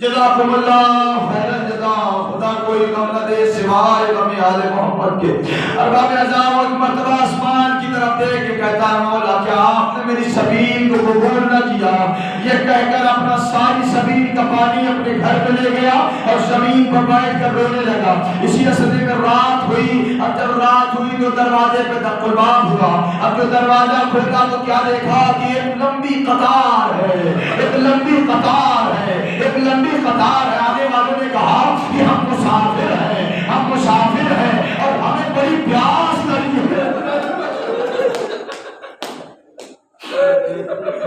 جزاکم اللہ خیر الجزا. خدا کوئی غم نہ دے سوائے غم آل محمد کے. ارباب اعضاء ایک مرتبہ آسمان کی طرف دیکھ کے کہتا ہے مولا کیا آپ نے میری سبیل کو قبول نہ کیا؟ یہ کہہ کر اپنا ساری سبیل کا پانی اپنے گھر میں لے گیا اور زمین پر بیٹھ کر رونے لگا. اسی عرصے میں رات ہوئی. اب جب رات ہوئی تو دروازے پہ دق الباب ہوا. اب جو دروازہ کھولا تو کیا دیکھا کہ ایک لمبی قطار ہے، ایک لمبی قطار ہے، ایک لمبی قطار ہے. آنے والوں نے کہا کہ ہم مسافر ہیں، ہم مسافر ہیں اور ہمیں بڑی پیاس لگی ہے.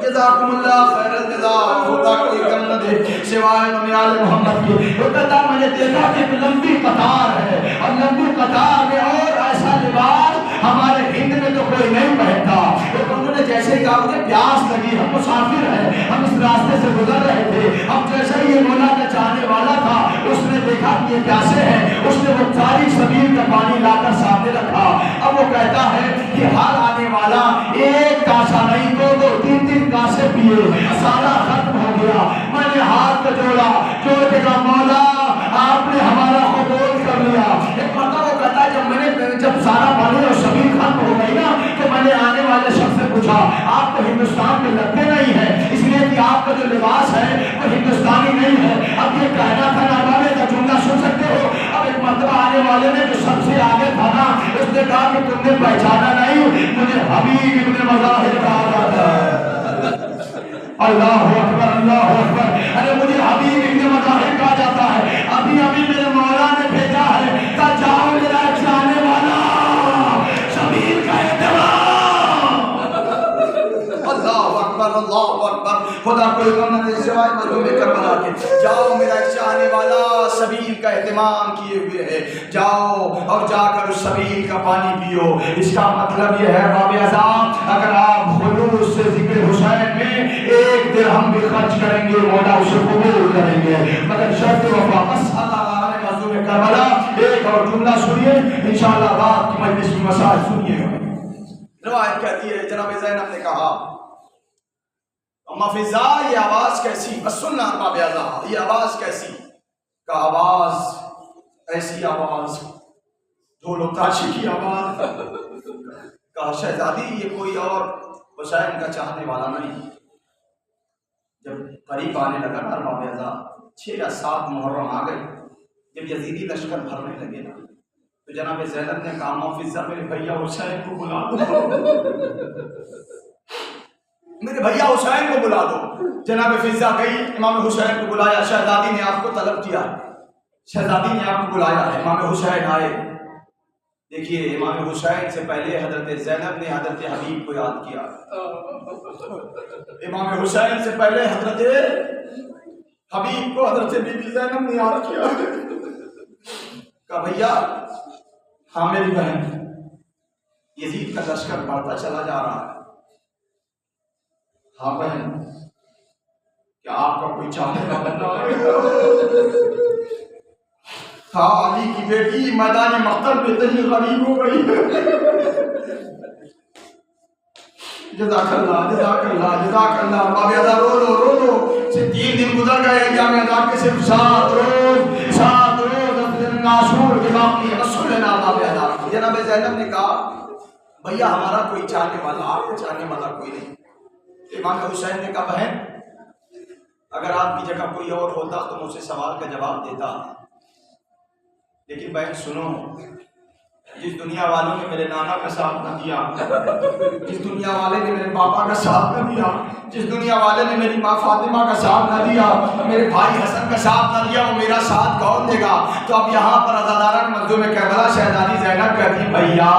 جزاکم اللہ خیر الجزا. خدا کوئی غم نہ دے سوائے غم آل محمد کے. وہ کہتا میں نے دیکھا کہ ایک لمبی قطار ہے اور لمبی قطار میں اور ایسا لباس ہمارے ہند میں تو کوئی نہیں پہنتا. انہوں نے جیسے ہی کہا مجھے پیاس لگی، ہم مسافر ہیں، ہم اس راستے سے گزر رہے تھے. اب جیسے ہی یہ مولا کا چاہنے والا تھا اس نے دیکھا کہ یہ پیاسے ہیں. اس نے وہ ساری سبیل کا پانی لا کر سامنے رکھا. اب وہ کہتا ہے کہ ہر آنے والا ایک کاسا نہیں دو تین تین کاسے پیے، سارا ختم ہو گیا. میں نے ہاتھ کو جوڑا، جوڑ کے کہا مولا آپ نے ہمارا قبول کر لیا. ایک مرتبہ وہ کہتا ہے جب سارا پانی اور سبیل ختم ہو گئی نا تو میں نے آنے والے شخص سے پوچھا آپ تو ہندوستان میں لگتے نہیں ہیں، اس لیے کہ آپ کا جو لباس ہے وہ ہندوستانی نہیں ہے. اب یہ کہنا تھا نارمالے کا جملہ سن سکتے ہو. اب ایک مرتبہ آنے والے نے جو سب سے آگے تھا نا اس نے کہا کہ تم نے پہچانا نہیں، مجھے حبیب ابن مظاہر کہا جاتا ہے. اللہ اکبر اللہ اکبر. ارے مجھے حبیب ابن مظاہر کہا جاتا ہے. ابھی میرے مولا نے بھیجا ہے کہ جاؤ میرا جانے والا شبیر کا احترام. اللہ اکبر اللہ اکبر. خدا کوئی غم نہ دے سوائے مظلوم کربلا کے. جاؤ میرا چاہنے والا سبیل کا اہتمام کیے ہوئے ہے، جاؤ اور جا کر اس سبیل کا پانی پیو. اس کا مطلب یہ ہے باب اعظم اگر آپ خلوص سے ذکر حسین میں ایک درہم بھی خرچ کریں گے مولا اسے قبول کریں گے، مگر شرط وفا. بس اللہ نے مظلوم کربلا ایک اور جملہ سنیے انشاءاللہ رات کی مجلس میں مسائل سنیے. روایت کہتی ہے جناب زینب نے کہا اما فضا یہ آواز کیسی؟ بس سننا ارباب اعضاء یہ آواز کیسی؟ کا آواز ایسی آواز ڈھول و تاشی کی آواز. کہا شہزادی یہ کوئی اور حسین کا چاہنے والا نہیں. جب قریب آنے لگا نا ارباب اعضاء 6 یا 7 محرم آ گئے، جب یزیدی لشکر بھرنے لگے نا تو جناب زینب نے کہا اما فضا میرے بھیا حسین کو بلا دو، میرے بھیا حسین کو بلا دو. جناب فضا گئی، امام حسین کو بلایا. شہزادی نے آپ کو طلب کیا، شہزادی نے آپ کو بلایا. امام حسین آئے. دیکھیے امام حسین سے پہلے حضرت زینب نے حضرت حبیب کو یاد کیا. امام حسین سے پہلے حضرت حبیب کو حضرت بی بی زینب نے یاد کیا، کہا بھیا ہاں میری بہن، یزید کا لشکر بڑھتا چلا جا رہا ہے، ہاں بہن کیا آپ کا کوئی چاہنے کا بندہ ہے؟ ہاں علی کی بیٹی میدان مقتل میں اتنی غریب ہو گئی ہے۔ جزاک اللہ جزاک اللہ جزاک اللہ، باب ادا رو لو رو لو، سے 3 دن گزر گئے جامع ادا کے صرف 7 روز عاشور کے باقی رسول اللہ باب ادا۔ جناب زینب نے کہا بھیا ہمارا کوئی چاہنے والا، آپ کو چاہنے والا کوئی نہیں۔ امام حسین نے کہا بہن اگر آپ کی جگہ کوئی اور ہوتا تو مجھ سے سوال کا جواب دیتا، لیکن بہن سنو، جس دنیا والوں نے میرے نانا کا ساتھ نہ دیا، جس دنیا والے نے میرے پاپا کا ساتھ نہ دیا، جس دنیا والے نے میری ماں فاطمہ کا ساتھ نہ دیا، میرے بھائی حسن کا ساتھ نہ دیا، وہ میرا ساتھ کون دے گا؟ تو اب یہاں پر عزاداران منظوم کربلا شہزادی زینب کہتی بھیا